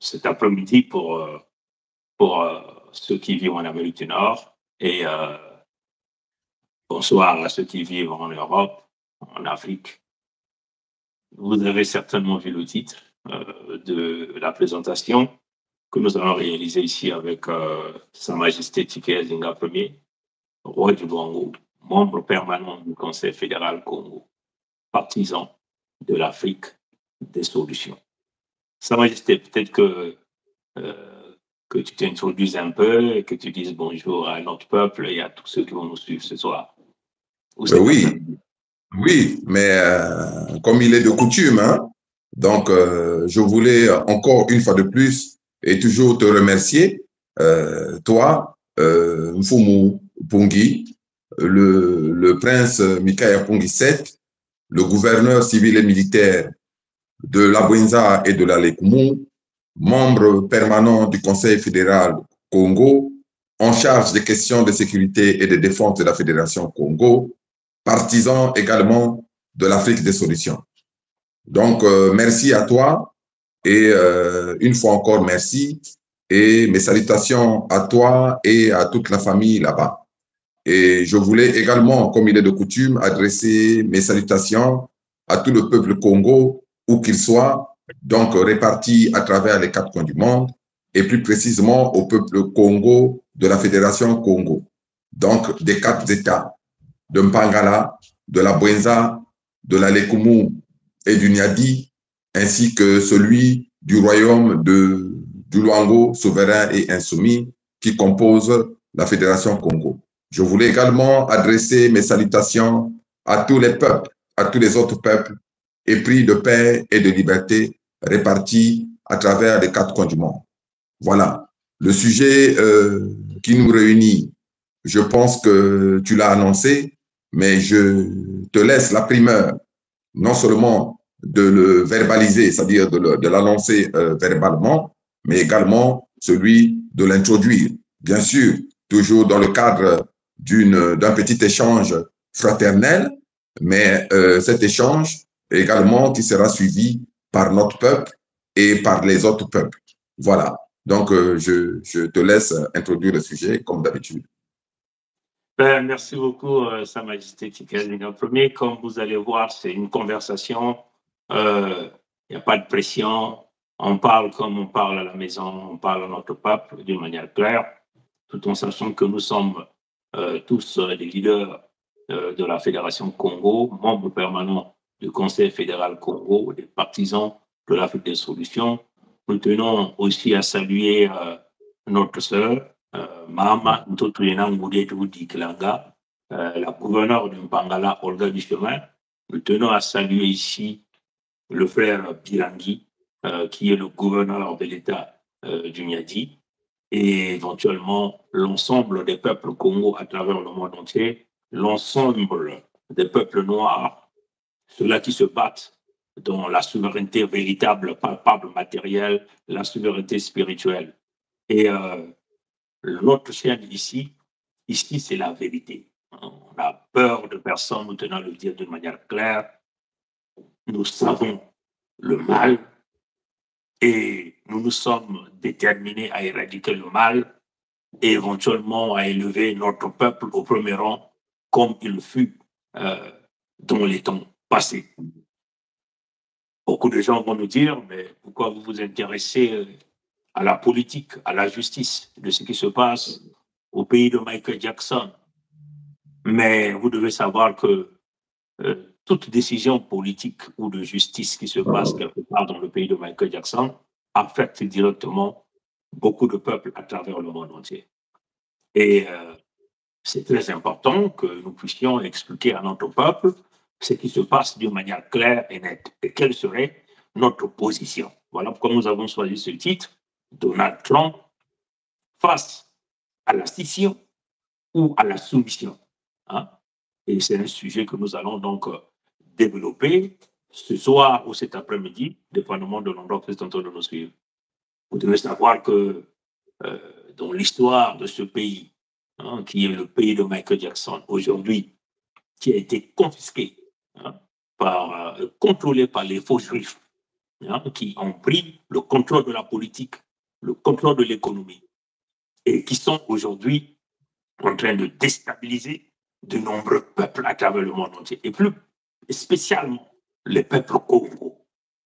cet après-midi pour ceux qui vivent en Amérique du Nord et bonsoir à ceux qui vivent en Europe, en Afrique. Vous avez certainement vu le titre de la présentation que nous allons réaliser ici avec Sa Majesté Tiké Zinga Ier, roi du Bongo, membre permanent du Conseil fédéral Congo, partisan de l'Afrique des solutions. Sa Majesté, peut-être que tu t'introduises un peu et que tu dises bonjour à notre peuple et à tous ceux qui vont nous suivre ce soir. Oui, oui, mais comme il est de coutume, hein, donc je voulais encore une fois de plus et toujours te remercier, toi, Mfumu Pungi, le prince Mikaya Pungi VII, le gouverneur civil et militaire de l'Abwenza et de la Lekumu, membre permanent du Conseil fédéral Congo, en charge des questions de sécurité et de défense de la Fédération Congo, partisan également de l'Afrique des solutions. Donc, merci à toi et une fois encore, merci et mes salutations à toi et à toute la famille là-bas. Et je voulais également, comme il est de coutume, adresser mes salutations à tout le peuple Congo, où qu'il soit, donc répartis à travers les 4 coins du monde, et plus précisément au peuple Congo de la Fédération Congo, donc des 4 États, de Mpangala, de la Bwenza, de la Lekumu et du Niadi, ainsi que celui du royaume du Luango, souverain et insoumis, qui compose la Fédération Congo. Je voulais également adresser mes salutations à tous les peuples, à tous les autres peuples, épris de paix et de liberté répartis à travers les 4 coins du monde. Voilà. Le sujet qui nous réunit, je pense que tu l'as annoncé, mais je te laisse la primeur, non seulement de le verbaliser, c'est-à-dire de l'annoncer verbalement, mais également celui de l'introduire. Bien sûr, toujours dans le cadre d'un petit échange fraternel, mais cet échange également qui sera suivi par notre peuple et par les autres peuples. Voilà. Donc, je te laisse introduire le sujet comme d'habitude. Merci beaucoup, Sa Majesté Tiké. Premier, comme vous allez voir, c'est une conversation. Il n'y a pas de pression. On parle comme on parle à la maison, on parle à notre peuple d'une manière claire, tout en sachant que nous sommes tous des leaders de la Fédération Congo, membres permanents du Conseil fédéral Congo, des partisans de l'Afrique des solutions. Nous tenons aussi à saluer notre sœur, Mahama Ntotouena Ngoudetou Diklanga, la gouverneure de Mpangala, Olga Duchemin. Nous tenons à saluer ici le frère Pirangi, qui est le gouverneur de l'État du Niadi, et éventuellement l'ensemble des peuples Congo à travers le monde entier, l'ensemble des peuples noirs, ceux-là qui se battent dans la souveraineté véritable, palpable, matérielle, la souveraineté spirituelle. Et notre chaîne ici, c'est la vérité. On a peur de personne, nous tenons à le dire d'une manière claire. Nous savons le mal et nous nous sommes déterminés à éradiquer le mal et éventuellement à élever notre peuple au premier rang comme il fut dans les temps passés. Beaucoup de gens vont nous dire, mais pourquoi vous vous intéressez à la politique, à la justice de ce qui se passe au pays de Michael Jackson? Mais vous devez savoir que toute décision politique ou de justice qui se passe quelque part dans le pays de Michael Jackson affecte directement beaucoup de peuples à travers le monde entier. Et c'est très important que nous puissions expliquer à notre peuple ce qui se passe d'une manière claire et nette et quelle serait notre position. Voilà pourquoi nous avons choisi ce titre, Donald Trump face à la scission ou à la soumission. Hein? Et c'est un sujet que nous allons donc développer ce soir ou cet après-midi, dépendamment de l'endroit que vous êtes en train de nous suivre. Vous devez savoir que dans l'histoire de ce pays, hein, qui est le pays de Michael Jackson, aujourd'hui, qui a été confisqué, hein, contrôlé par les faux juifs, hein, qui ont pris le contrôle de la politique, le contrôle de l'économie, et qui sont aujourd'hui en train de déstabiliser de nombreux peuples à travers le monde entier, et plus spécialement les peuples congolais.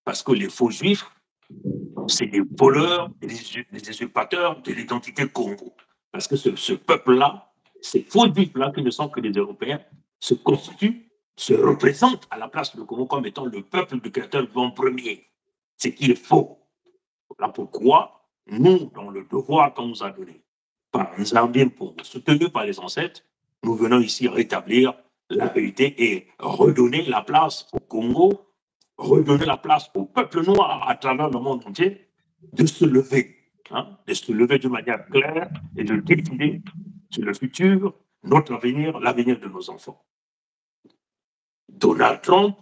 Parce que les faux juifs, c'est des voleurs et des usurpateurs de l'identité Congo. Parce que ce peuple-là, ces faux juifs-là, qui ne sont que des Européens, se constituent, se représentent à la place du Congo comme étant le peuple du Créateur vivant premier. Ce qui est faux. Voilà pourquoi nous, dans le devoir qu'on nous a donné par Nzambien pour soutenu par les ancêtres, nous venons ici rétablir la vérité et redonner la place au Congo, redonner la place au peuple noir à travers le monde entier de se lever, hein, de se lever de manière claire et de décider sur le futur, notre avenir, l'avenir de nos enfants. Donald Trump,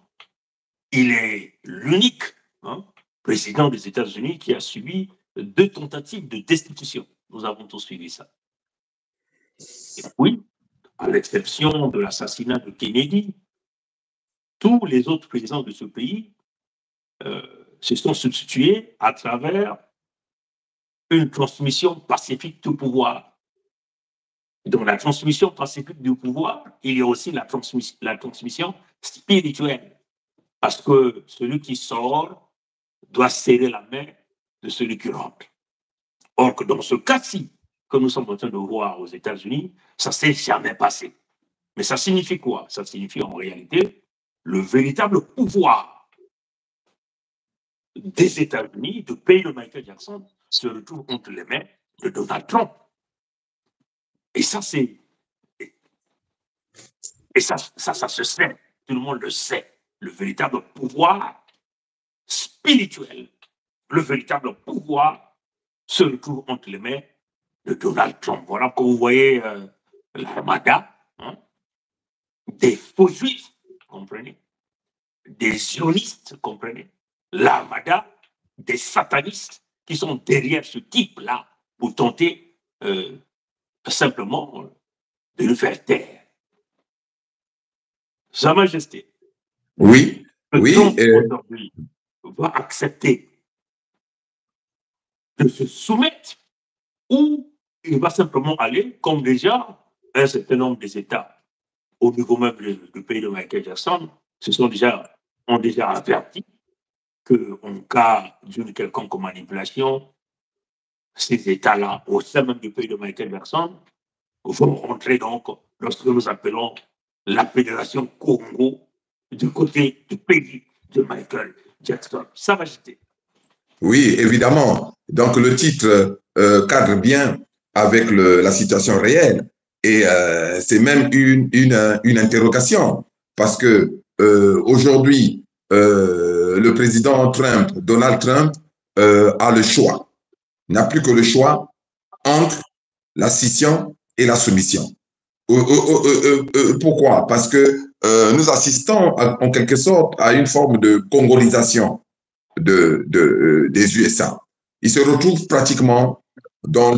il est l'unique, hein, président des États-Unis qui a subi 2 tentatives de destitution. Nous avons tous suivi ça. Et oui, à l'exception de l'assassinat de Kennedy, tous les autres présidents de ce pays se sont substitués à travers une transmission pacifique du pouvoir. Dans la transmission pacifique du pouvoir, il y a aussi la transmission spirituelle. Parce que celui qui sort doit serrer la main de celui qui rentre. Or, que dans ce cas-ci, que nous sommes en train de voir aux États-Unis, ça ne s'est jamais passé. Mais ça signifie quoi? Ça signifie en réalité le véritable pouvoir des États-Unis, du pays de Michael Jackson, se retrouve entre les mains de Donald Trump. Et ça, c'est. Et ça se sait. Tout le monde le sait. Le véritable pouvoir spirituel, le véritable pouvoir se retrouve entre les mains de Donald Trump. Voilà que vous voyez l'armada, hein, des faux juifs, comprenez, des sionistes, comprenez, l'armada des satanistes qui sont derrière ce type-là pour tenter simplement de le faire taire. Sa Majesté. Oui, oui. Trump aujourd'hui va accepter de se soumettre ou il va simplement aller, comme déjà un certain nombre des États au niveau même du pays de Michael Jackson ont déjà averti qu'en cas d'une quelconque manipulation, ces États-là, au sein même du pays de Michael Jackson, vont rentrer donc dans ce que nous appelons la Fédération Congo du côté du pays de Michael Jackson. Ça va jeter. Oui, évidemment. Donc, le titre cadre bien avec la situation réelle. Et c'est même une interrogation. Parce que aujourd'hui, le président Trump, Donald Trump, a le choix. N'a plus que le choix entre la scission et la soumission. Pourquoi? Parce que nous assistons en quelque sorte à une forme de congolisation des USA. Ils se retrouvent pratiquement dans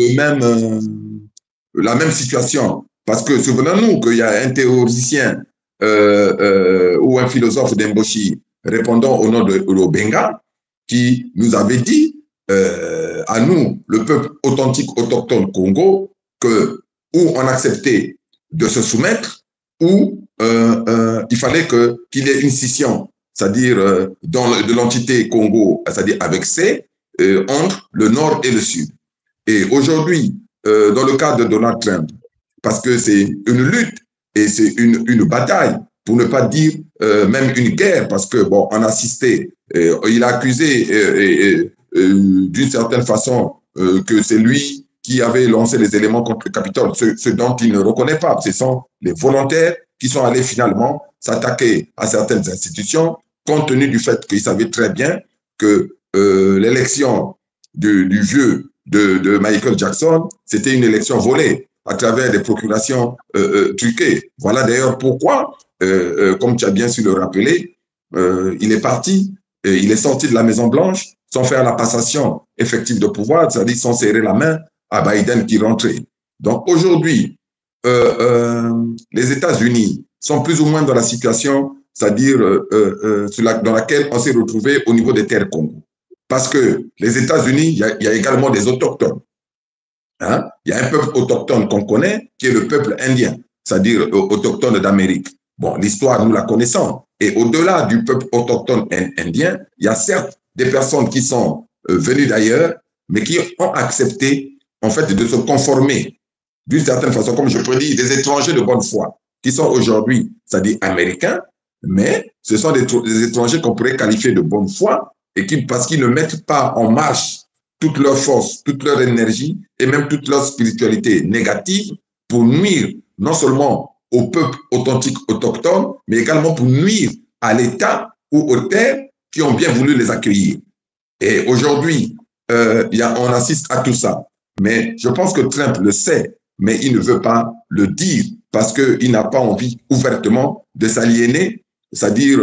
la même situation. Parce que souvenons-nous qu'il y a un théoricien ou un philosophe d'Emboshi répondant au nom de Lobenga qui nous avait dit à nous, le peuple authentique autochtone Congo, que ou on acceptait de se soumettre ou il fallait qu'il y ait une scission, c'est-à-dire de l'entité Congo, c'est-à-dire avec C, entre le nord et le sud. Et aujourd'hui, dans le cas de Donald Trump, parce que c'est une lutte et c'est une bataille, pour ne pas dire même une guerre, parce que bon, on a assisté, il a accusé d'une certaine façon que c'est lui qui avait lancé les éléments contre le Capitole, ce dont il ne reconnaît pas. Ce sont les volontaires qui sont allés finalement s'attaquer à certaines institutions, compte tenu du fait qu'ils savaient très bien que l'élection du vieux de Michael Jackson, c'était une élection volée à travers des procurations truquées. Voilà d'ailleurs pourquoi, comme tu as bien su le rappeler, il est parti, il est sorti de la Maison-Blanche sans faire la passation effective de pouvoir, c'est-à-dire sans serrer la main à Biden qui rentrait. Donc aujourd'hui, les États-Unis sont plus ou moins dans la situation c'est-à-dire dans laquelle on s'est retrouvé au niveau des terres Congo. Parce que les États-Unis, il y a également des autochtones. Hein? Il y a un peuple autochtone qu'on connaît, qui est le peuple indien, c'est-à-dire autochtone d'Amérique. Bon, l'histoire, nous la connaissons. Et au-delà du peuple autochtone indien, il y a certes des personnes qui sont venues d'ailleurs, mais qui ont accepté, en fait, de se conformer d'une certaine façon, comme je peux dire, des étrangers de bonne foi, qui sont aujourd'hui, c'est-à-dire américains, mais ce sont des étrangers qu'on pourrait qualifier de bonne foi, et parce qu'ils ne mettent pas en marche toute leur force, toute leur énergie et même toute leur spiritualité négative pour nuire non seulement au peuple authentique autochtone, mais également pour nuire à l'État ou aux terres qui ont bien voulu les accueillir. Et aujourd'hui, on assiste à tout ça. Mais je pense que Trump le sait, mais il ne veut pas le dire parce qu'il n'a pas envie ouvertement de s'aliéner, c'est-à-dire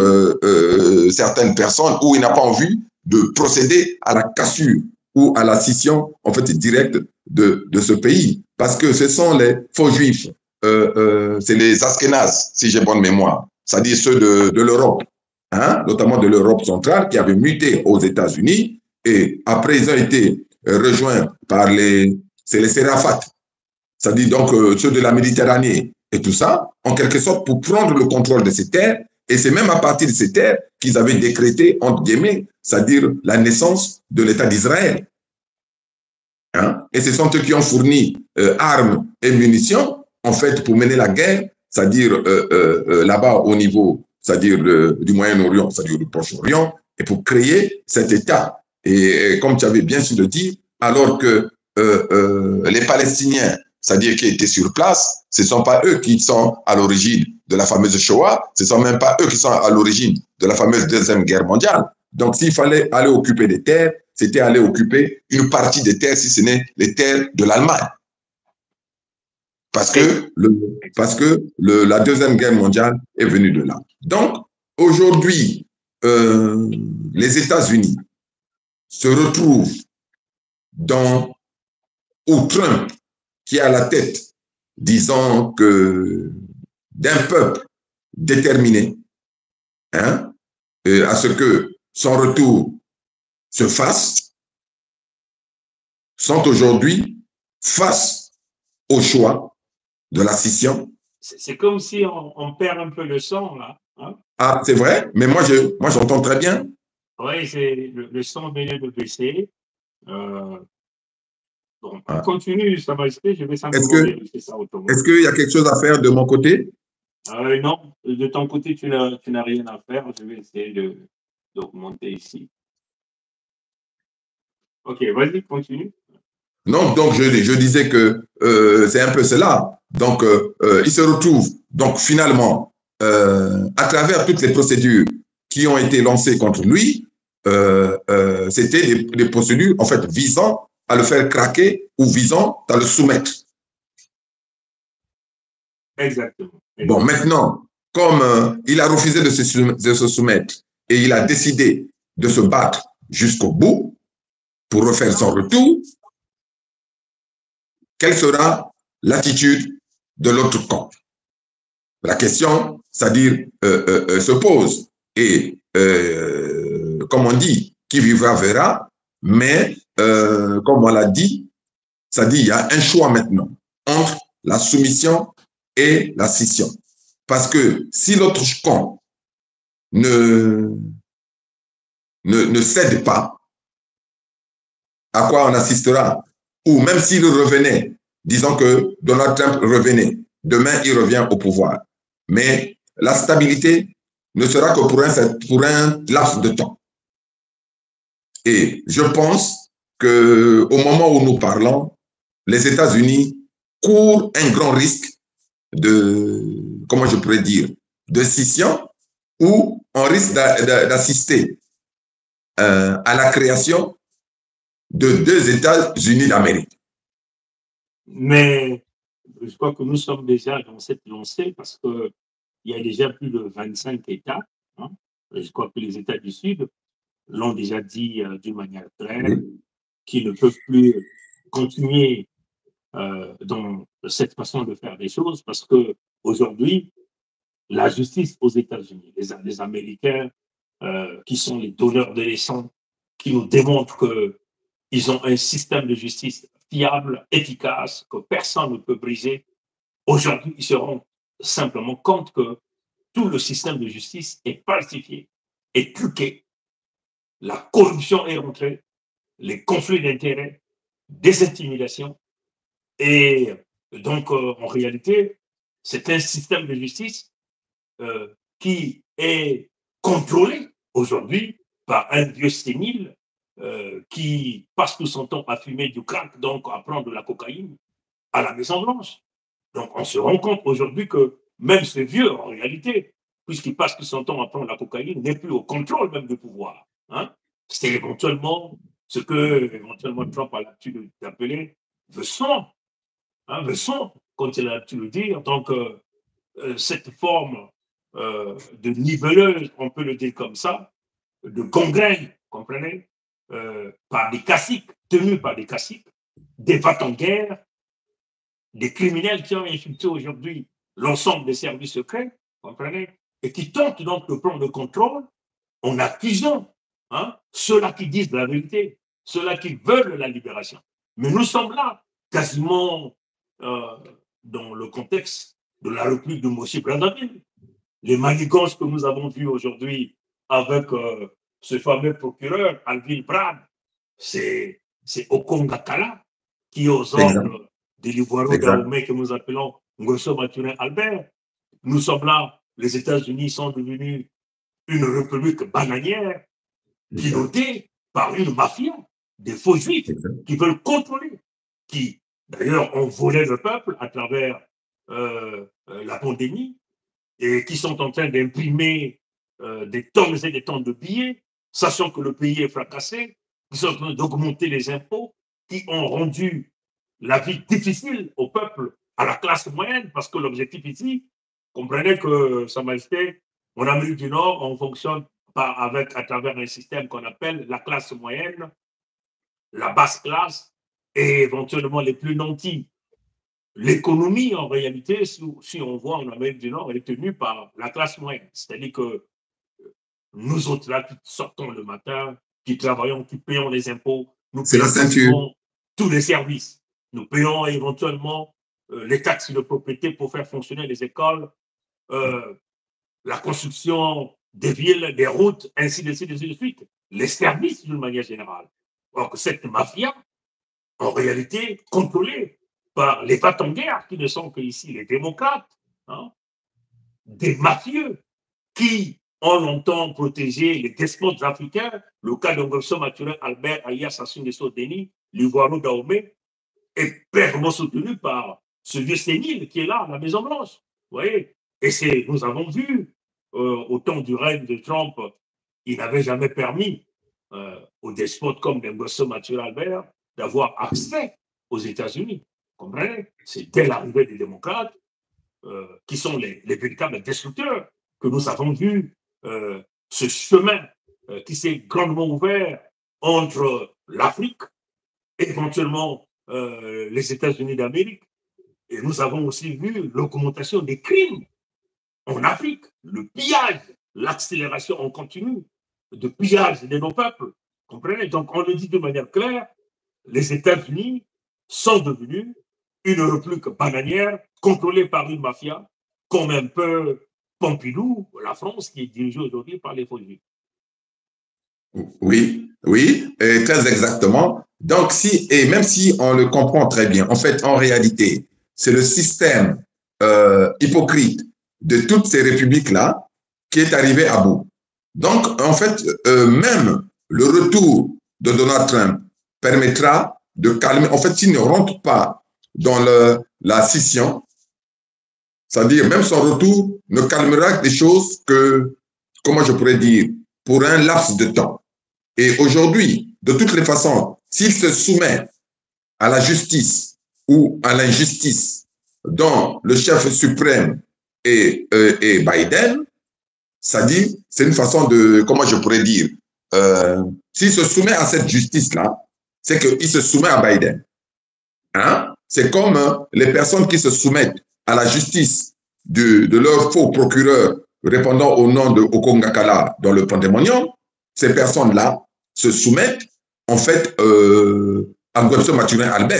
certaines personnes, ou il n'a pas envie de procéder à la cassure ou à la scission, en fait, directe de ce pays. Parce que ce sont les faux juifs, c'est les Askénazes, si j'ai bonne mémoire, c'est-à-dire ceux de l'Europe, hein, notamment de l'Europe centrale, qui avaient muté aux États-Unis, et après, ils ont été rejoints par les Séraphates, c'est-à-dire donc ceux de la Méditerranée et tout ça, en quelque sorte pour prendre le contrôle de ces terres. Et c'est même à partir de ces terres qu'ils avaient décrété, entre guillemets, c'est-à-dire la naissance de l'État d'Israël. Hein? Et ce sont eux qui ont fourni armes et munitions, en fait, pour mener la guerre, c'est-à-dire là-bas au niveau, c'est-à-dire du Moyen-Orient, c'est-à-dire du Proche-Orient, et pour créer cet État. Et comme tu avais bien su le dire, alors que les Palestiniens, c'est-à-dire qui étaient sur place, ce ne sont pas eux qui sont à l'origine de la fameuse Shoah, ce ne sont même pas eux qui sont à l'origine de la fameuse Deuxième Guerre mondiale. Donc, s'il fallait aller occuper des terres, c'était aller occuper une partie des terres, si ce n'est les terres de l'Allemagne. Parce que, la Deuxième Guerre mondiale est venue de là. Donc, aujourd'hui, les États-Unis se retrouvent où Trump, qui est à la tête, disons que d'un peuple déterminé, hein, à ce que son retour se fasse, sont aujourd'hui face au choix de la scission. C'est comme si on perd un peu le son, là. Hein? Ah, c'est vrai, mais moi j'entends très bien. Oui, le son venait de baisser. Bon, on continue, ça va rester, je vais simplement vérifier ça autrement. Est-ce qu'il y a quelque chose à faire de mon côté? Non, de ton côté, tu n'as rien à faire. Je vais essayer d'augmenter ici. Ok, vas-y, continue. Non, donc je disais que c'est un peu cela. Donc, il se retrouve, donc finalement, à travers toutes les procédures qui ont été lancées contre lui, c'était des procédures, en fait, visant à le faire craquer ou visant à le soumettre. Exactement. Bon, maintenant, comme il a refusé de se soumettre et il a décidé de se battre jusqu'au bout pour refaire son retour, quelle sera l'attitude de l'autre camp? La question, c'est-à-dire, se pose. Et comme on dit, qui vivra verra, mais comme on l'a dit, c'est-à-dire, il y a un choix maintenant entre la soumission et la scission. Parce que si l'autre camp ne cède pas, à quoi on assistera? Ou même s'il revenait, disons que Donald Trump revenait, demain il revient au pouvoir. Mais la stabilité ne sera que pour un laps de temps. Et je pense qu'au moment où nous parlons, les États-Unis courent un grand risque de, comment je pourrais dire, de scission, où on risque d'assister à la création de deux États-Unis d'Amérique. Mais je crois que nous sommes déjà dans cette lancée parce qu'il y a déjà plus de 25 États. Hein. Je crois que les États du Sud l'ont déjà dit d'une manière claire, qu'ils ne peuvent plus continuer dans cette façon de faire des choses parce qu'aujourd'hui, la justice aux États-Unis. Les Américains, qui sont les donneurs de leçons, qui nous démontrent qu'ils ont un système de justice fiable, efficace, que personne ne peut briser. Aujourd'hui, ils se rendent simplement compte que tout le système de justice est falsifié, est truqué. La corruption est rentrée, les conflits d'intérêts, des intimidations. Et donc, en réalité, c'est un système de justice qui est contrôlé aujourd'hui par un vieux sénile qui passe tout son temps à fumer du crack, donc à prendre de la cocaïne à la Maison-Blanche. Donc, on se rend compte aujourd'hui que même ce vieux, en réalité, puisqu'il passe tout son temps à prendre la cocaïne, n'est plus au contrôle même du pouvoir. Hein. C'est éventuellement ce que éventuellement Trump a l'habitude d'appeler le sang. Hein, le sang, comme il a l'habitude de le dire. Donc, cette forme de niveleuse, on peut le dire comme ça, de gangrène, comprenez, par des caciques, tenus par des caciques, des va-t-en-guerre, des criminels qui ont infiltré aujourd'hui l'ensemble des services secrets, comprenez, et qui tentent donc de prendre le contrôle en accusant ceux-là qui disent la vérité, ceux-là qui veulent la libération. Mais nous sommes là, quasiment dans le contexte de la République de Moshe Brazzaville. Les manigances que nous avons vues aujourd'hui avec ce fameux procureur, Alvin Bragg, c'est Okongakala qui est aux ordres de l'Ivoiro Dahomey que nous appelons Ngosso Maturin Albert. Nous sommes là, les États-Unis sont devenus une république bananière pilotée par une mafia, des faux juifs qui veulent contrôler, qui d'ailleurs ont volé le peuple à travers la pandémie et qui sont en train d'imprimer des tonnes et des tonnes de billets, sachant que le pays est fracassé, qui sont en train d'augmenter les impôts, qui ont rendu la vie difficile au peuple, à la classe moyenne, parce que l'objectif ici, comprenez que, Sa Majesté, en Amérique du Nord, on fonctionne à travers un système qu'on appelle la classe moyenne, la basse classe et éventuellement les plus nantis. L'économie, en réalité, si on voit en Amérique du Nord, elle est tenue par la classe moyenne. C'est-à-dire que nous autres là, qui sortons le matin, qui travaillons, qui payons les impôts, nous payons tous les services. Nous payons éventuellement les taxes de propriété pour faire fonctionner les écoles, la construction des villes, des routes, ainsi de suite. Les services d'une manière générale. Alors que cette mafia, en réalité, contrôlée par les va-t-en-guerre, qui ne sont que ici les démocrates, des mafieux qui ont longtemps protégé les despotes africains, le cas de Ngosso Maturin Albert alias Sassou Nguesso Deni, l'Ivoiro Dahomey, est pleinement soutenu par ce vieux sénile qui est là, à la Maison-Blanche. Vous voyez? Et nous avons vu, au temps du règne de Trump, il n'avait jamais permis aux despotes comme Ngosso Maturin Albert d'avoir accès aux États-Unis. Comprenez? C'est dès l'arrivée des démocrates qui sont les véritables destructeurs que nous avons vu ce chemin qui s'est grandement ouvert entre l'Afrique, éventuellement les États-Unis d'Amérique, et nous avons aussi vu l'augmentation des crimes en Afrique, le pillage, l'accélération en continu de pillage de nos peuples. Comprenez? Donc, on le dit de manière claire, les États-Unis sont devenus une république bananière contrôlée par une mafia, comme un peu Pompidou, la France, qui est dirigée aujourd'hui par les faux juifs. Oui, oui, très exactement. Donc, et même si on le comprend très bien, en fait, en réalité, c'est le système hypocrite de toutes ces républiques-là qui est arrivé à bout. Donc, en fait, même le retour de Donald Trump permettra de calmer. En fait, s'il ne rentre pas dans la scission, c'est-à-dire même son retour ne calmera des choses que, comment je pourrais dire, pour un laps de temps. Et aujourd'hui, de toutes les façons, s'il se soumet à la justice ou à l'injustice dont le chef suprême est Biden, c'est-à-dire, c'est une façon de, comment je pourrais dire, s'il se soumet à cette justice-là, c'est qu'il se soumet à Biden. Hein? C'est comme les personnes qui se soumettent à la justice de leurs faux procureurs répondant au nom de Okongakala dans le pandémonium, ces personnes-là se soumettent en fait à Ngwemso Maturin Albert.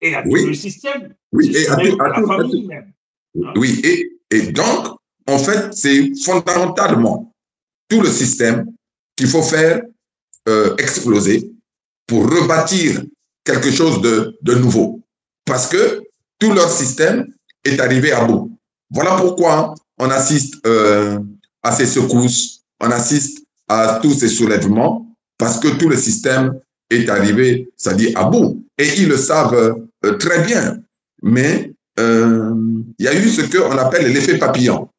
Et à tout le système. Oui, et à la famille même. Oui, et donc, en fait, c'est fondamentalement tout le système qu'il faut faire exploser pour rebâtir quelque chose de nouveau. Parce que tout leur système est arrivé à bout. Voilà pourquoi on assiste à ces secousses, on assiste à tous ces soulèvements, parce que tout le système est arrivé, c'est-à-dire à bout. Et ils le savent très bien. Mais il y a eu ce qu'on appelle l'effet papillon.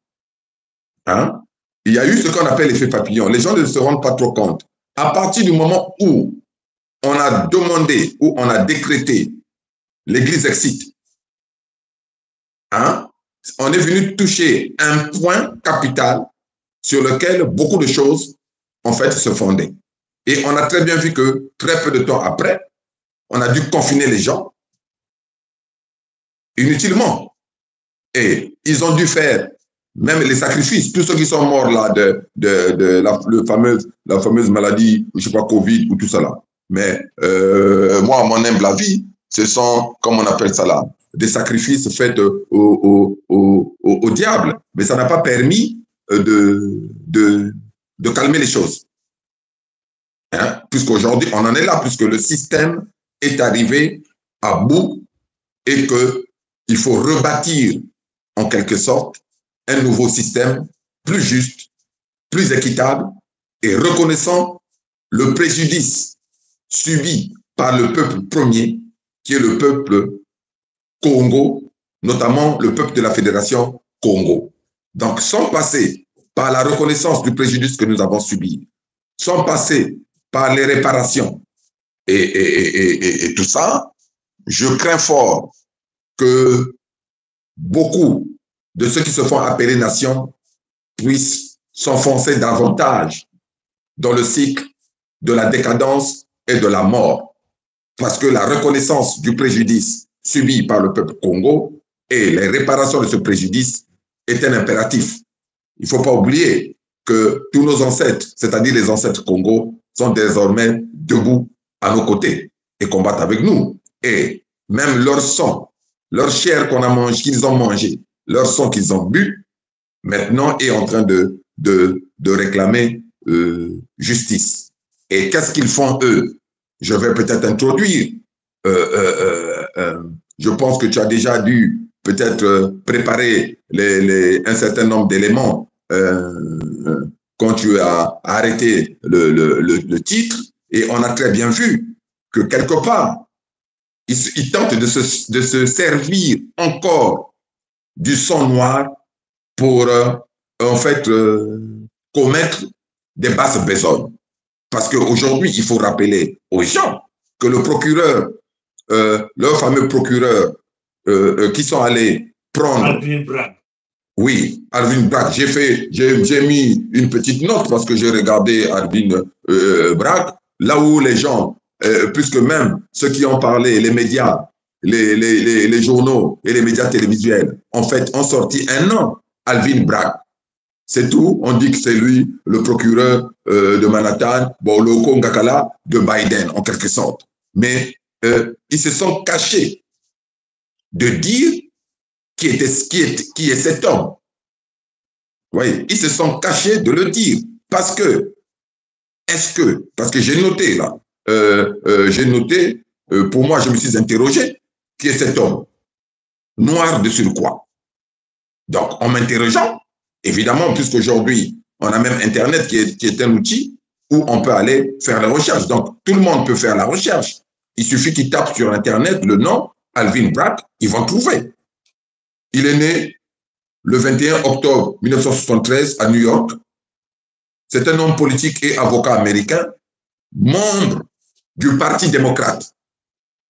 Hein? Il y a eu ce qu'on appelle l'effet papillon. Les gens ne se rendent pas trop compte. À partir du moment où on a demandé, où on a décrété l'église exit, hein? On est venu toucher un point capital sur lequel beaucoup de choses, en fait, se fondaient. Et on a très bien vu que très peu de temps après, on a dû confiner les gens inutilement. Et ils ont dû faire même les sacrifices. Tous ceux qui sont morts là de la fameuse maladie, je ne sais pas, Covid ou tout ça là. Mais moi, à mon humble avis, ce sont, comme on appelle ça là, des sacrifices faits au diable. Mais ça n'a pas permis de calmer les choses. Hein? Puisqu'aujourd'hui, on en est là, puisque le système est arrivé à bout et qu'il faut rebâtir en quelque sorte un nouveau système plus juste, plus équitable et reconnaissant le préjudice subi par le peuple premier, qui est le peuple Congo, notamment le peuple de la Fédération Congo. Donc, sans passer par la reconnaissance du préjudice que nous avons subi, sans passer par les réparations et tout ça, je crains fort que beaucoup de ceux qui se font appeler nations puissent s'enfoncer davantage dans le cycle de la décadence et de la mort. Parce que la reconnaissance du préjudice subi par le peuple Congo et les réparations de ce préjudice est un impératif. Il ne faut pas oublier que tous nos ancêtres, c'est-à-dire les ancêtres Congo, sont désormais debout à nos côtés et combattent avec nous. Et même leur sang, leur chair qu'on a mangé, qu'ils ont mangé, leur sang qu'ils ont bu, maintenant est en train de réclamer justice. Et qu'est-ce qu'ils font eux? Je vais peut-être introduire. Je pense que tu as déjà dû peut-être préparer un certain nombre d'éléments quand tu as arrêté le titre. Et on a très bien vu que quelque part, ils tentent de se servir encore du sang noir pour, en fait, commettre des basses besognes. Parce qu'aujourd'hui, il faut rappeler aux gens que le procureur, leur fameux procureur, qui sont allés prendre... Alvin Bragg. Oui, Alvin Bragg. J'ai mis une petite note parce que j'ai regardé Alvin Bragg, là où les gens, puisque même ceux qui ont parlé, les médias, les journaux et les médias télévisuels, en fait, ont sorti un nom, Alvin Bragg. C'est tout. On dit que c'est lui, le procureur de Manhattan, bon, le Okongakala de Biden, en quelque sorte. Mais ils se sont cachés de dire qui est cet homme. Vous voyez, ils se sont cachés de le dire. Parce que j'ai noté là, pour moi, je me suis interrogé, qui est cet homme? Noir de surcroît. Donc, en m'interrogeant, évidemment, puisqu'aujourd'hui, on a même Internet qui est un outil où on peut aller faire la recherche. Donc, tout le monde peut faire la recherche. Il suffit qu'il tape sur Internet le nom Alvin Bragg, ils vont trouver. Il est né le 21 octobre 1973 à New York. C'est un homme politique et avocat américain, membre du Parti démocrate.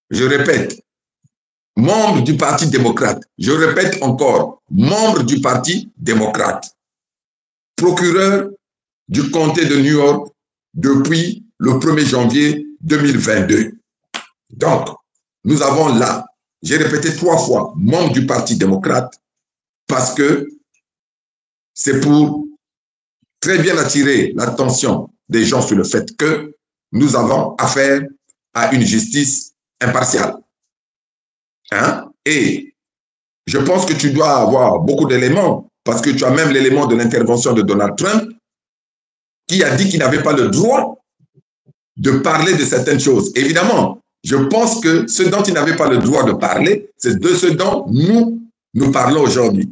Je répète, membre du Parti démocrate. Je répète encore, membre du Parti démocrate. Procureur du comté de New York depuis le 1er janvier 2022. Donc, nous avons là, j'ai répété 3 fois, membre du Parti démocrate, parce que c'est pour très bien attirer l'attention des gens sur le fait que nous avons affaire à une justice impartiale. Hein? Et je pense que tu dois avoir beaucoup d'éléments, parce que tu as même l'élément de l'intervention de Donald Trump, qui a dit qu'il n'avait pas le droit de parler de certaines choses. Évidemment, je pense que ce dont il n'avait pas le droit de parler, c'est de ce dont nous parlons aujourd'hui.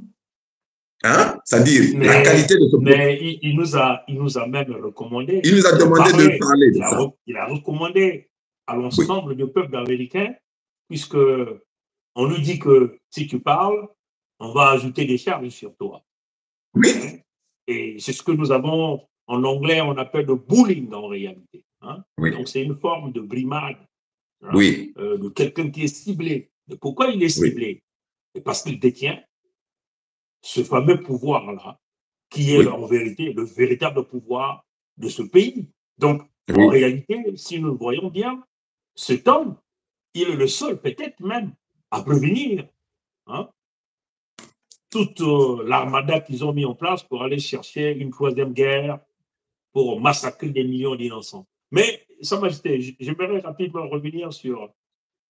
Hein? C'est-à-dire la qualité de ce... Mais il nous a même recommandé. Il nous a demandé de parler de ça. Il a recommandé à l'ensemble du peuple américain, puisque on nous dit que si tu parles, on va ajouter des charges sur toi. Oui. Et c'est ce que nous avons, en anglais, on appelle le bullying en réalité. Hein? Oui. Donc c'est une forme de brimade, hein, oui. De quelqu'un qui est ciblé. Et pourquoi il est ciblé? Oui. Parce qu'il détient ce fameux pouvoir-là, qui est en vérité le véritable pouvoir de ce pays. Donc, en réalité, si nous le voyons bien, cet homme, il est le seul, peut-être même, à prévenir toute l'armada qu'ils ont mis en place pour aller chercher une troisième guerre, pour massacrer des millions d'innocents. Mais, Sa Majesté, j'aimerais rapidement revenir sur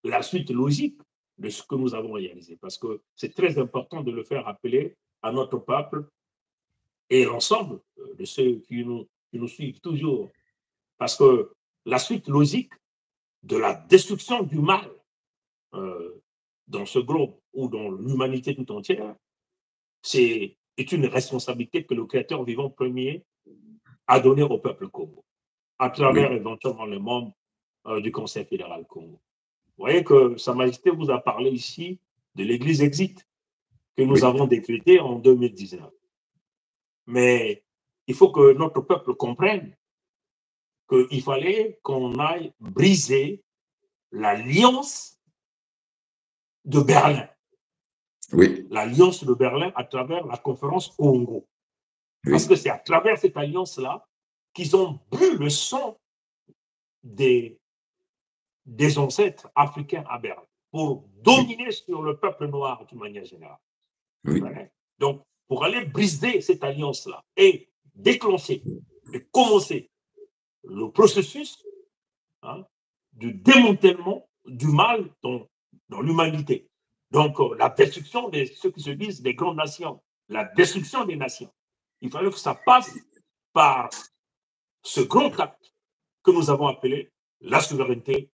la suite logique de ce que nous avons réalisé, parce que c'est très important de le faire rappeler à notre peuple et l'ensemble de ceux qui nous suivent toujours. Parce que la suite logique de la destruction du mal dans ce globe ou dans l'humanité tout entière, est une responsabilité que le Créateur vivant premier a donnée au peuple Congo, à travers éventuellement les membres du Conseil fédéral Congo. Vous voyez que Sa Majesté vous a parlé ici de l'Église Exit que nous avons décrétée en 2019. Mais il faut que notre peuple comprenne qu'il fallait qu'on aille briser l'alliance de Berlin. Oui. L'alliance de Berlin à travers la conférence Congo. Oui. Parce que c'est à travers cette alliance-là qu'ils ont bu le sang des ancêtres africains à Berlin pour dominer sur le peuple noir d'une manière générale. Oui. Donc, pour aller briser cette alliance-là et déclencher et commencer le processus du démantèlement du mal dans l'humanité. Donc, la destruction de ceux qui se disent des grandes nations, la destruction des nations. Il fallait que ça passe par ce grand acte que nous avons appelé la souveraineté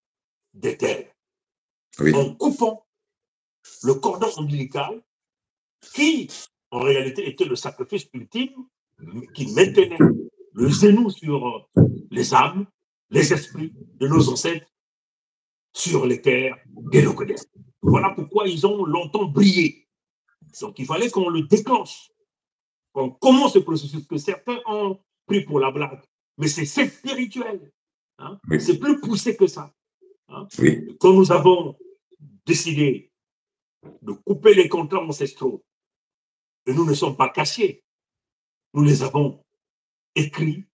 des terres. Oui. En coupant le cordon ombilical qui, en réalité, était le sacrifice ultime qui maintenait le genou sur les âmes, les esprits de nos ancêtres sur les terres guénocodères. Voilà pourquoi ils ont longtemps brillé. Donc, il fallait qu'on le déclenche, qu'on commence ce processus que certains ont pris pour la blague. Mais c'est spirituel. Hein? Oui. C'est plus poussé que ça. Hein? Oui. Quand nous avons décidé de couper les contrats ancestraux, et nous ne sommes pas cachés, nous les avons écrits,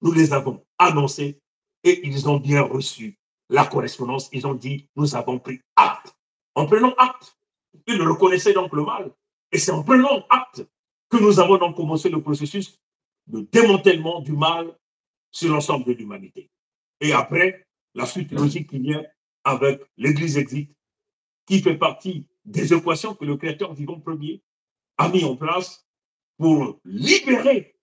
nous les avons annoncés, et ils ont bien reçu la correspondance. Ils ont dit, nous avons pris acte. En prenant acte, ils reconnaissaient donc le mal. Et c'est en prenant acte que nous avons donc commencé le processus de démantèlement du mal sur l'ensemble de l'humanité. Et après, la suite logique qui vient avec l'Église Exit, qui fait partie des équations que le Créateur vivant premier a mis en place pour libérer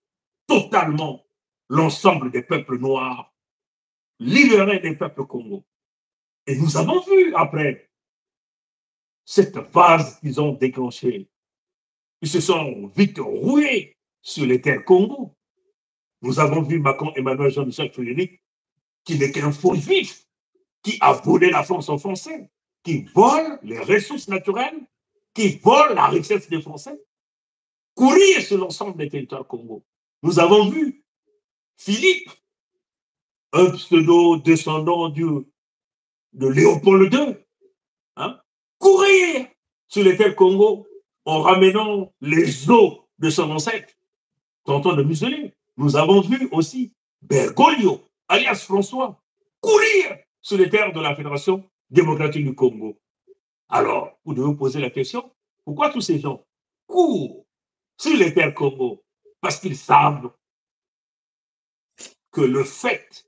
totalement l'ensemble des peuples noirs, libérer les peuples Congo. Et nous avons vu après cette phase qu'ils ont déclenchée. Ils se sont vite roués sur les terres Congo. Nous avons vu Macron, Emmanuel Jean-Michel Frédéric, qui n'est qu'un faux juif, qui a volé la France aux Français, qui vole les ressources naturelles, qui vole la richesse des Français, courir sur l'ensemble des territoires Congo. Nous avons vu Philippe, un pseudo-descendant de Léopold II, courir sur les terres Congo en ramenant les os de son ancêtre, tentant de museler. Nous avons vu aussi Bergoglio, alias François, courir sur les terres de la Fédération démocratique du Congo. Alors, vous devez vous poser la question, pourquoi tous ces gens courent sur les terres Congo parce qu'ils savent que le fait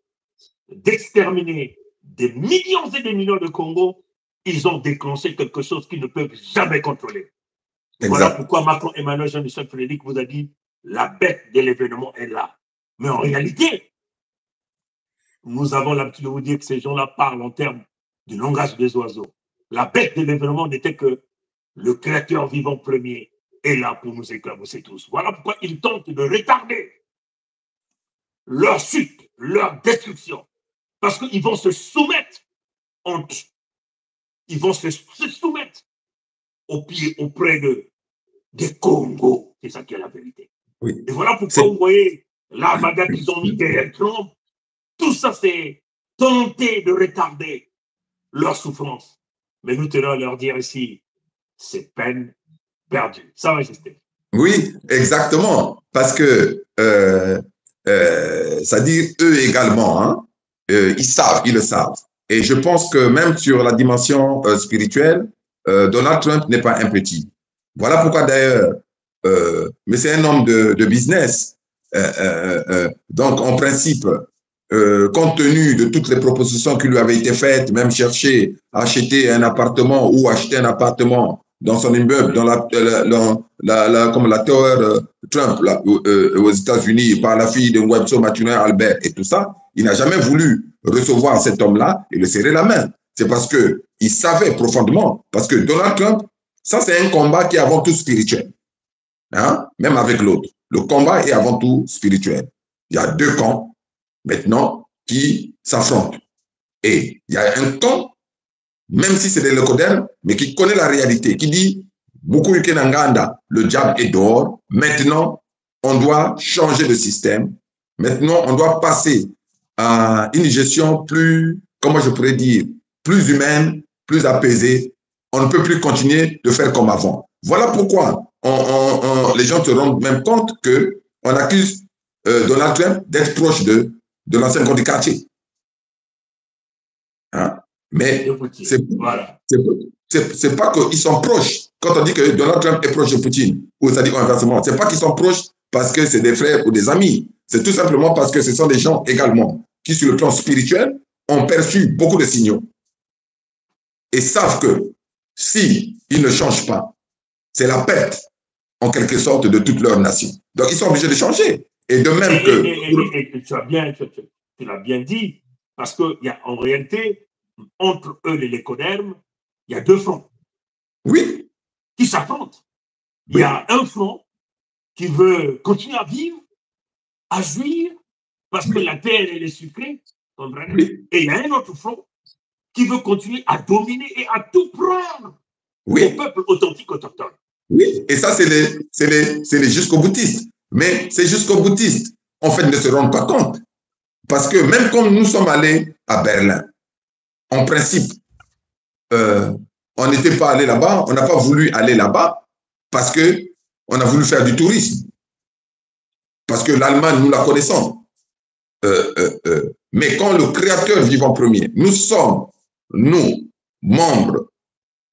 d'exterminer des millions et des millions de Congo, ils ont déclenché quelque chose qu'ils ne peuvent jamais contrôler. Voilà Exact. pourquoi Macron, Emmanuel, Jean-Michel Frédéric vous a dit la bête de l'événement est là. Mais en réalité, nous avons l'habitude de vous dire que ces gens-là parlent en termes du langage des oiseaux. La bête de l'événement n'était que le créateur vivant premier est là pour nous éclabousser tous. Voilà pourquoi ils tentent de retarder leur chute, leur destruction. Parce qu'ils vont se soumettre ils vont se soumettre auprès des Congo. C'est ça qui est la vérité. Oui. Et voilà pourquoi vous voyez l'armada qu'ils ont mis derrière Trump. Tout ça, c'est tenter de retarder leur souffrance. Mais nous tenons à leur dire ici, c'est peine perdue. Ça va, Majesté. Oui, exactement. Parce que, ça dit eux également, hein, ils le savent. Et je pense que même sur la dimension spirituelle, Donald Trump n'est pas un petit. Voilà pourquoi d'ailleurs, mais c'est un homme de business. Donc, en principe, compte tenu de toutes les propositions qui lui avaient été faites, même chercher à acheter un appartement ou acheter un appartement dans son immeuble, dans comme la Tower Trump là, aux États-Unis, par la fille de Webster Maturin Albert et tout ça, il n'a jamais voulu recevoir cet homme-là et le serrer la main. C'est parce qu'il savait profondément, parce que Donald Trump, ça c'est un combat qui est avant tout spirituel, hein? Même avec l'autre. Le combat est avant tout spirituel. Il y a deux camps maintenant qui s'affrontent. Et il y a un camp, même si c'est des locodèmes, mais qui connaît la réalité, qui dit Bukuru Nanganda, le diable est dehors. Maintenant, on doit changer de système. Maintenant, on doit passer à une gestion plus, comment je pourrais dire, plus humaine, plus apaisée. On ne peut plus continuer de faire comme avant. Voilà pourquoi les gens se rendent même compte qu'on accuse Donald Trump d'être proche de l'ancien comte du quartier. Hein? Mais c'est voilà. Pas qu'ils sont proches. Quand on dit que Donald Trump est proche de Poutine, ou ça dit inversement, c'est pas qu'ils sont proches parce que c'est des frères ou des amis. C'est tout simplement parce que ce sont des gens également qui, sur le plan spirituel, ont perçu beaucoup de signaux et savent que si ils ne changent pas, c'est la perte, en quelque sorte, de toute leur nation. Donc, ils sont obligés de changer. Et de même que... Tu l'as bien dit, parce qu'en réalité, entre eux, les lécodermes, il y a deux fronts. Oui. Qui s'affrontent. Il y a un front qui veut continuer à vivre, à jouir, parce que la terre, elle est sucrée. Oui. Et il y a un autre front qui veut continuer à dominer et à tout prendre au peuple authentique autochtone. Oui, et ça, c'est les jusqu'au-boutistes. Mais ces jusqu'au-boutistes, en fait, ne se rendent pas compte. Parce que même quand nous sommes allés à Berlin, en principe, on n'était pas allé là-bas, on n'a pas voulu aller là-bas parce qu'on a voulu faire du tourisme. Parce que l'Allemagne, nous la connaissons. Mais quand le créateur vivant premier, nous sommes, nous, membres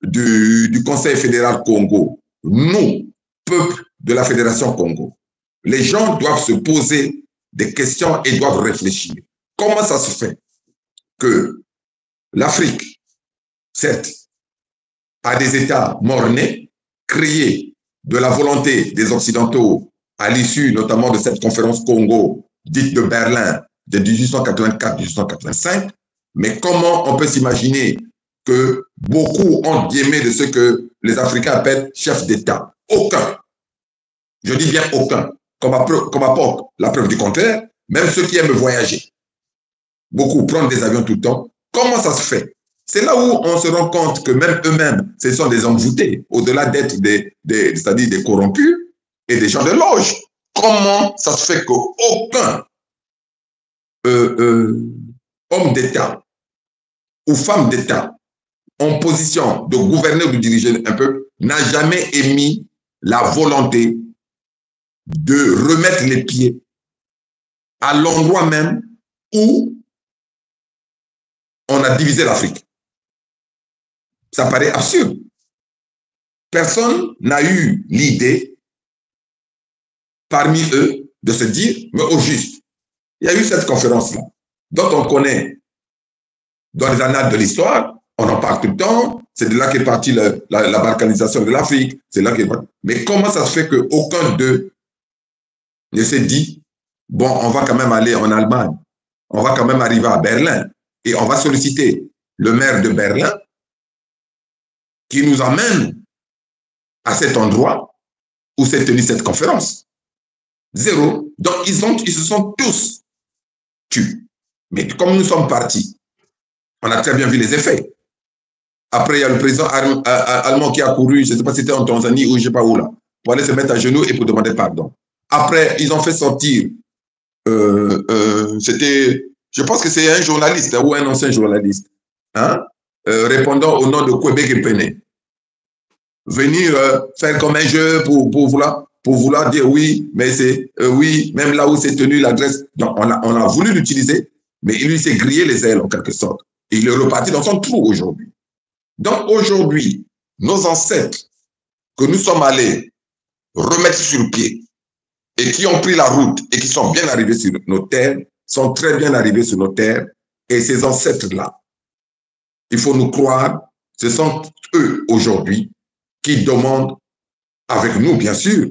du Conseil fédéral Congo, nous, peuple de la Fédération Congo, les gens doivent se poser des questions et doivent réfléchir. Comment ça se fait que l'Afrique, certes, a des États morts-nés, créés de la volonté des Occidentaux à l'issue notamment de cette conférence Congo dite de Berlin de 1884-1885, mais comment on peut s'imaginer que beaucoup ont guillemets de ce que les Africains appellent chefs d'État? Aucun. Je dis bien aucun. Comme apporte la preuve du contraire, même ceux qui aiment voyager. Beaucoup prennent des avions tout le temps. Comment ça se fait? C'est là où on se rend compte que même eux-mêmes, ce sont des envoûtés, au-delà d'être c'est-à-dire des corrompus et des gens de loge. Comment ça se fait qu'aucun homme d'État ou femme d'État en position de gouverner ou de diriger un peuple n'a jamais émis la volonté de remettre les pieds à l'endroit même où on a divisé l'Afrique? Ça paraît absurde. personne n'a eu l'idée, parmi eux, de se dire, mais au juste, il y a eu cette conférence-là, dont on connaît dans les annales de l'histoire, on en parle tout le temps, c'est de là qu'est partie la balkanisation de l'Afrique, c'est là qu'est partie. Mais comment ça se fait qu'aucun d'eux ne s'est dit, bon, on va quand même aller en Allemagne, on va quand même arriver à Berlin, et on va solliciter le maire de Berlin qui nous amène à cet endroit où s'est tenue cette conférence. Zéro. Donc, ils se sont tous tus. Mais comme nous sommes partis, on a très bien vu les effets. Après, il y a le président allemand qui a couru, je ne sais pas si c'était en Tanzanie ou je ne sais pas où là, pour aller se mettre à genoux et pour demander pardon. Après, ils ont fait sortir, c'était, je pense que c'est un journaliste ou un ancien journaliste, hein, répondant au nom de Québec et Pené. Venir faire comme un jeu pour vouloir dire oui, mais c'est oui, même là où c'est tenu l'adresse. Donc, on a voulu l'utiliser, mais il lui s'est grillé les ailes en quelque sorte. Et il est reparti dans son trou aujourd'hui. Donc, aujourd'hui, nos ancêtres que nous sommes allés remettre sur pied et qui ont pris la route et qui sont bien arrivés sur nos terres, sont très bien arrivés sur nos terres. Et ces ancêtres-là, il faut nous croire, ce sont eux aujourd'hui qui demandent, avec nous bien sûr,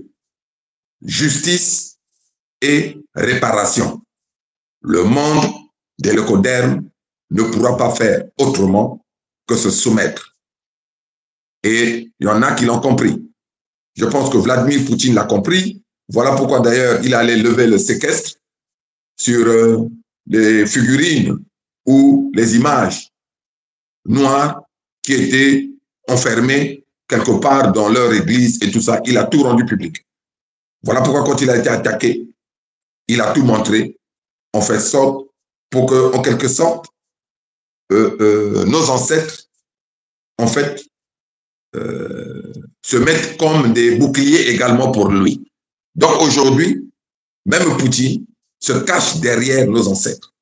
justice et réparation. Le monde des leucodermes ne pourra pas faire autrement que se soumettre. Et il y en a qui l'ont compris. Je pense que Vladimir Poutine l'a compris. Voilà pourquoi d'ailleurs il allait lever le séquestre sur les figurines ou les images noires qui étaient enfermées quelque part dans leur église et tout ça. Il a tout rendu public. Voilà pourquoi quand il a été attaqué, il a tout montré, en fait sorte, pour que, en quelque sorte, nos ancêtres, en fait, se mettent comme des boucliers également pour lui. Donc aujourd'hui, même Poutine se cache derrière nos ancêtres.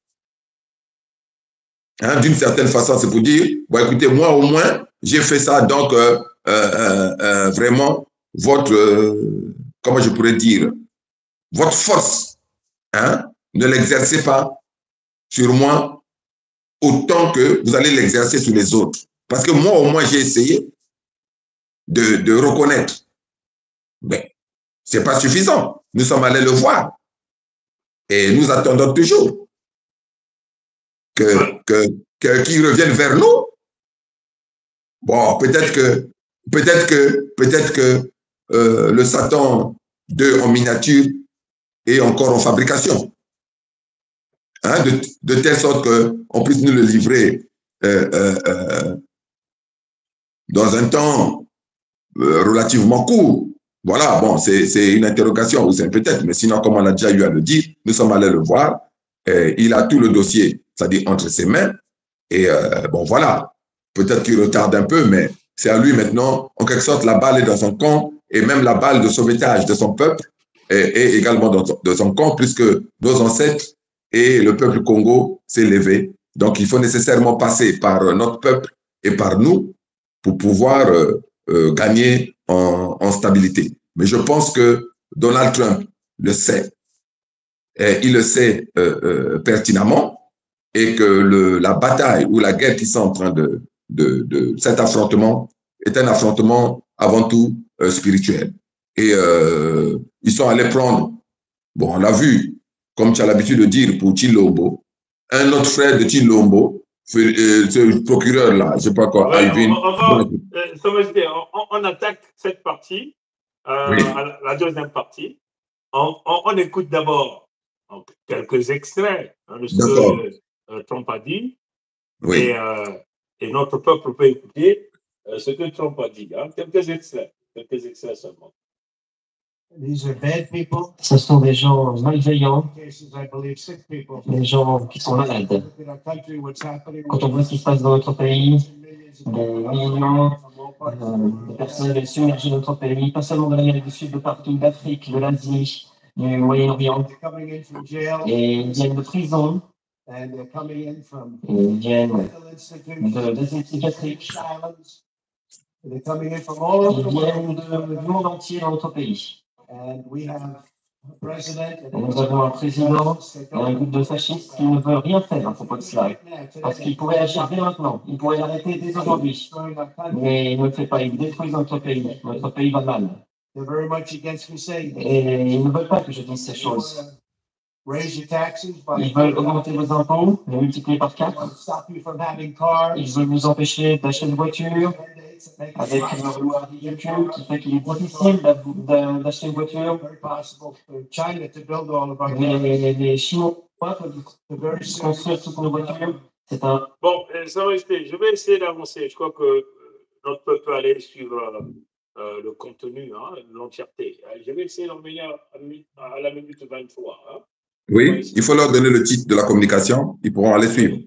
Hein, d'une certaine façon, c'est pour dire, bon, écoutez, moi au moins, j'ai fait ça, donc vraiment, votre, comment je pourrais dire, votre force, hein, ne l'exercez pas sur moi autant que vous allez l'exercer sur les autres. Parce que moi, au moins, j'ai essayé de reconnaître. Mais ce n'est pas suffisant. Nous sommes allés le voir. Et nous attendons toujours qu'il revienne vers nous. Bon, peut-être que le Satan 2 en miniature est encore en fabrication. Hein, de telle sorte qu'on puisse nous le livrer dans un temps relativement court. Voilà, bon, c'est une interrogation, ou c'est peut-être, mais sinon, comme on a déjà eu à le dire, nous sommes allés le voir, il a tout le dossier, c'est-à-dire entre ses mains, et bon, voilà, peut-être qu'il retarde un peu, mais c'est à lui maintenant, en quelque sorte, la balle est dans son camp, et même la balle de sauvetage de son peuple est également dans son camp, puisque nos ancêtres et le peuple Congo s'est levé. Donc, il faut nécessairement passer par notre peuple et par nous pour pouvoir gagner en stabilité. Mais je pense que Donald Trump le sait. Et il le sait pertinemment et que la bataille ou la guerre qui sont en train de cet affrontement est un affrontement avant tout spirituel. Et ils sont allés prendre, bon, on l'a vu, comme tu as l'habitude de dire pour Tshilombo, un autre frère de Tshilombo, ce procureur-là, je ne sais pas quoi, ouais, Alvin. On attaque cette partie, Oui. la deuxième partie. On écoute d'abord quelques extraits de ce que Trump a dit. Oui. Et notre peuple peut écouter ce que Trump a dit. Hein. Quelques extraits seulement. These are bad people. Ce sont des gens malveillants, des gens qui sont malades. Quand on voit ce qui se passe dans notre pays, des millions de personnes submergées dans notre pays, pas seulement de l'Amérique du Sud, de partout, d'Afrique, de l'Asie, du Moyen-Orient, et ils viennent de prison, et ils viennent d'asile psychiatrique. They're coming in from all over the world. Du monde entier dans notre pays. And we have a president. Et nous avons un président et un groupe de fascistes qui ne veut rien faire à propos de cela. Parce qu'il pourrait agir dès maintenant. Il pourrait l'arrêter dès aujourd'hui. Mais il ne le fait pas. Il détruit notre pays. Notre pays va mal. Et ils ne veulent pas que je dise ces choses. Ils veulent augmenter vos impôts, les multiplier par 4. Ils veulent vous empêcher d'acheter une voiture avec une loi ridicule qui fait qu'il est difficile d'acheter une voiture. Les Chinois peuvent construire toutes nos voitures. C'est un... Bon, je vais essayer d'avancer. Je crois que notre peuple peut aller suivre le contenu, hein, l'entièreté. Je vais essayer d'en venir à la minute 23. Hein. Oui, il faut leur donner le titre de la communication, ils pourront aller suivre.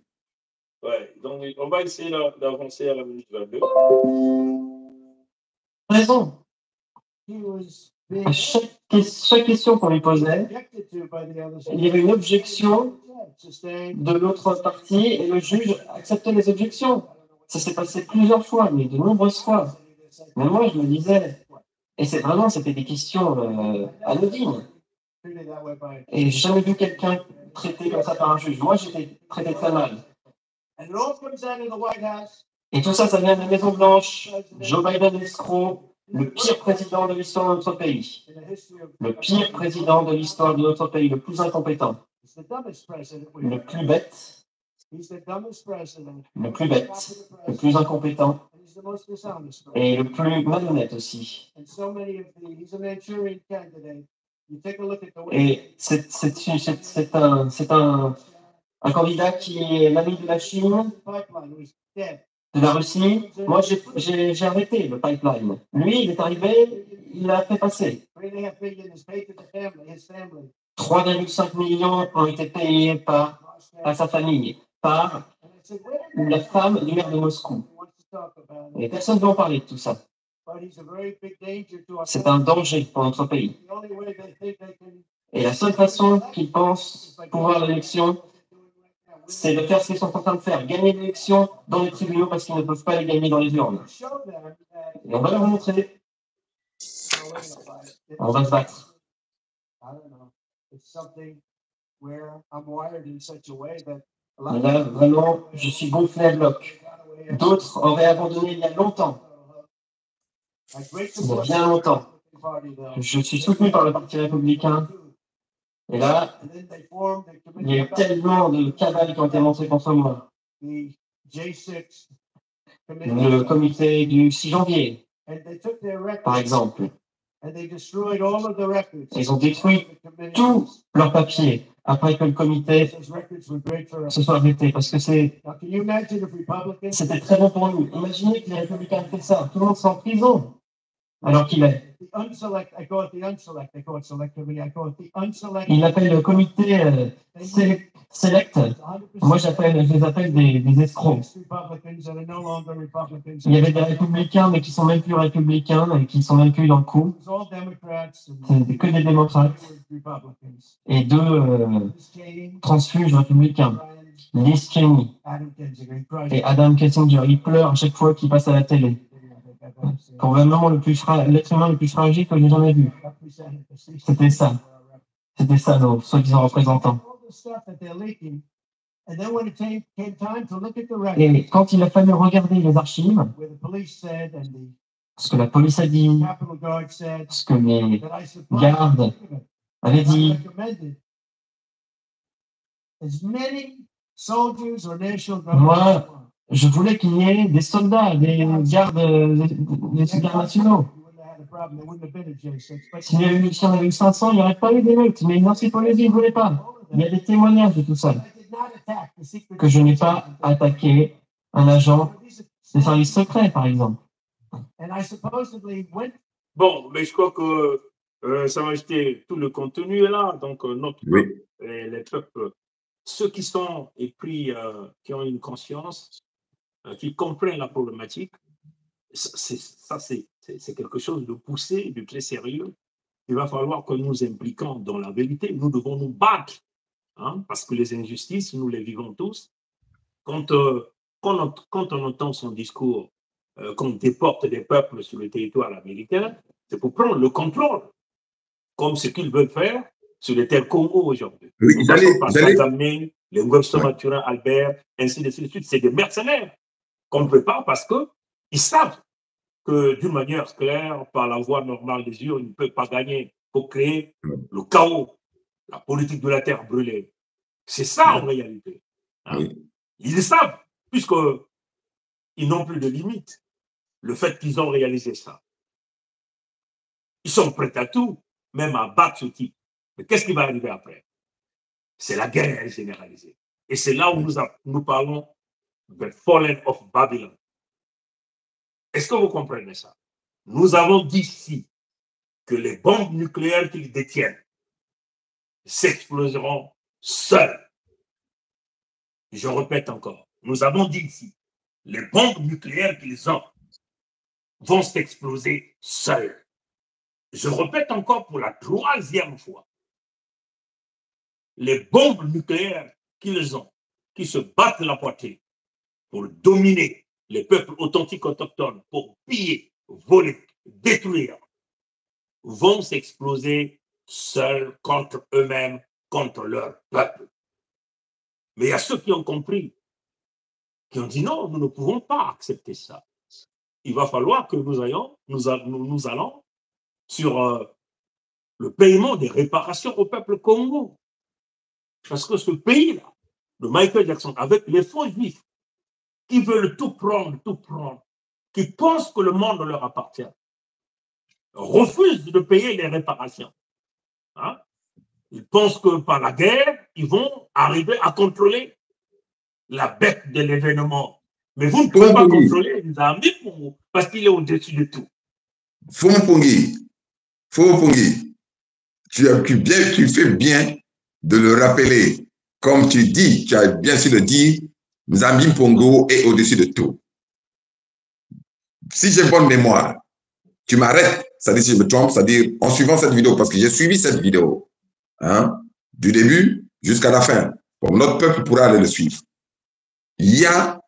Oui, donc on va essayer d'avancer à la minute 22. Raison. À chaque question qu'on lui posait, il y avait une objection de l'autre partie et le juge acceptait les objections. Ça s'est passé plusieurs fois, mais de nombreuses fois. Mais moi, je me disais, et c'est vraiment, c'était des questions anodines. Et j'ai jamais vu quelqu'un traité comme ça par un juge. Moi, j'étais traité très mal. Et tout ça, ça vient de la Maison Blanche. Joe Biden, l'escroc, le pire président de l'histoire de notre pays. Le pire président de l'histoire de notre pays, le plus incompétent. Le plus bête. Le plus bête. Le plus incompétent. Et le plus malhonnête aussi. Et c'est un candidat qui est l'ami de la Chine, de la Russie. Moi, j'ai arrêté le pipeline. Lui, il est arrivé, il l'a fait passer. 3,5 millions ont été payés par sa famille, par la femme du maire de Moscou. Et personne ne veut en parler de tout ça. C'est un danger pour notre pays. Et la seule façon qu'ils pensent pouvoir l'élection, c'est de faire ce qu'ils sont en train de faire, gagner l'élection dans les tribunaux parce qu'ils ne peuvent pas les gagner dans les urnes. Et on va leur montrer. On va se battre. Mais là, vraiment, je suis gonflé à bloc. D'autres auraient abandonné il y a longtemps. Il y a bien longtemps. Je suis soutenu par le Parti républicain. Et là, il y a eu tellement de cabales qui ont été montrées contre moi. Le comité du 6 janvier, par exemple. Ils ont détruit tous leurs papiers après que le comité se soit arrêté, parce que c'était très bon pour nous. Imaginez que les républicains aient fait ça. Tout le monde est en prison. Alors qu'il est. Il appelle le comité select. Moi, je les appelle des escrocs. Il y avait des républicains, mais qui ne sont même plus républicains et qui ne sont même plus dans le coup. C'est que des démocrates. Et deux transfuges républicains. Liz Cheney et Adam Kinzinger. Ils pleurent à chaque fois qu'ils passent à la télé. Probablement l'être humain le plus fragile que j'ai jamais vu. C'était ça. C'était ça, nos soi-disant représentants. Et quand il a fallu regarder les archives, ce que la police a dit, ce que les gardes avaient dit, moi, je voulais qu'il y ait des soldats, des gardes nationaux. S'il y en avait eu 500, il n'y aurait pas eu d'émeute. Mais Nancy Pelosi ne voulait pas. Il y a des témoignages de tout ça. Que je n'ai pas attaqué un agent des services secrets, par exemple. Bon, mais je crois que ça va jeter tout le contenu est là. Donc, notre peuple, les peuples, ceux qui sont épris, qui ont une conscience, qui comprennent la problématique, c'est quelque chose de poussé, de très sérieux. Il va falloir que nous impliquions dans la vérité. Nous devons nous battre, hein, parce que les injustices, nous les vivons tous. Quand on entend son discours qu'on déporte des peuples sur le territoire américain, c'est pour prendre le contrôle, comme ce qu'ils veulent faire sur les terres Congo aujourd'hui. Oui, j'allais les Ngobso Maturin, Albert, ainsi de suite, c'est des mercenaires qu'on ne peut pas parce qu'ils savent que d'une manière claire, par la voie normale des yeux, ils ne peuvent pas gagner pour créer le chaos, la politique de la terre brûlée. C'est ça en réalité. Hein. Oui. Ils le savent, puisqu'ils n'ont plus de limite. Le fait qu'ils ont réalisé ça. Ils sont prêts à tout, même à battre ce type. Mais qu'est-ce qui va arriver après? C'est la guerre généralisée. Et c'est là où nous parlons de Fallen of Babylon. Est-ce que vous comprenez ça? Nous avons dit ici que les bombes nucléaires qu'ils détiennent s'exploseront seules. Je répète encore, nous avons dit ici, les bombes nucléaires qu'ils ont vont s'exploser seules. Je répète encore pour la 3e fois, les bombes nucléaires qu'ils ont, qui se battent la poitrine pour dominer les peuples authentiques autochtones, pour piller, voler, détruire, vont s'exploser seuls contre eux-mêmes, contre leur peuple. Mais il y a ceux qui ont compris, qui ont dit non, nous ne pouvons pas accepter ça. Il va falloir que nous allons sur le paiement des réparations au peuple Congo. Parce que ce pays-là, de Michael Jackson, avec les faux juifs, qui veulent tout prendre, qui pensent que le monde leur appartient, refusent de payer les réparations. Hein? Ils pensent que par la guerre, ils vont arriver à contrôler la bête de l'événement. Mais vous ne pouvez pas contrôler les amis parce qu'il est au-dessus de tout. Fumpungi, tu fais bien de le rappeler. Comme tu dis, tu as bien su le dire, Nzambi Mpongo est au-dessus de tout. Si j'ai bonne mémoire, tu m'arrêtes, c'est-à-dire si je me trompe, c'est-à-dire en suivant cette vidéo, parce que j'ai suivi cette vidéo, hein, du début jusqu'à la fin. Bon, notre peuple pourra aller le suivre. Il y a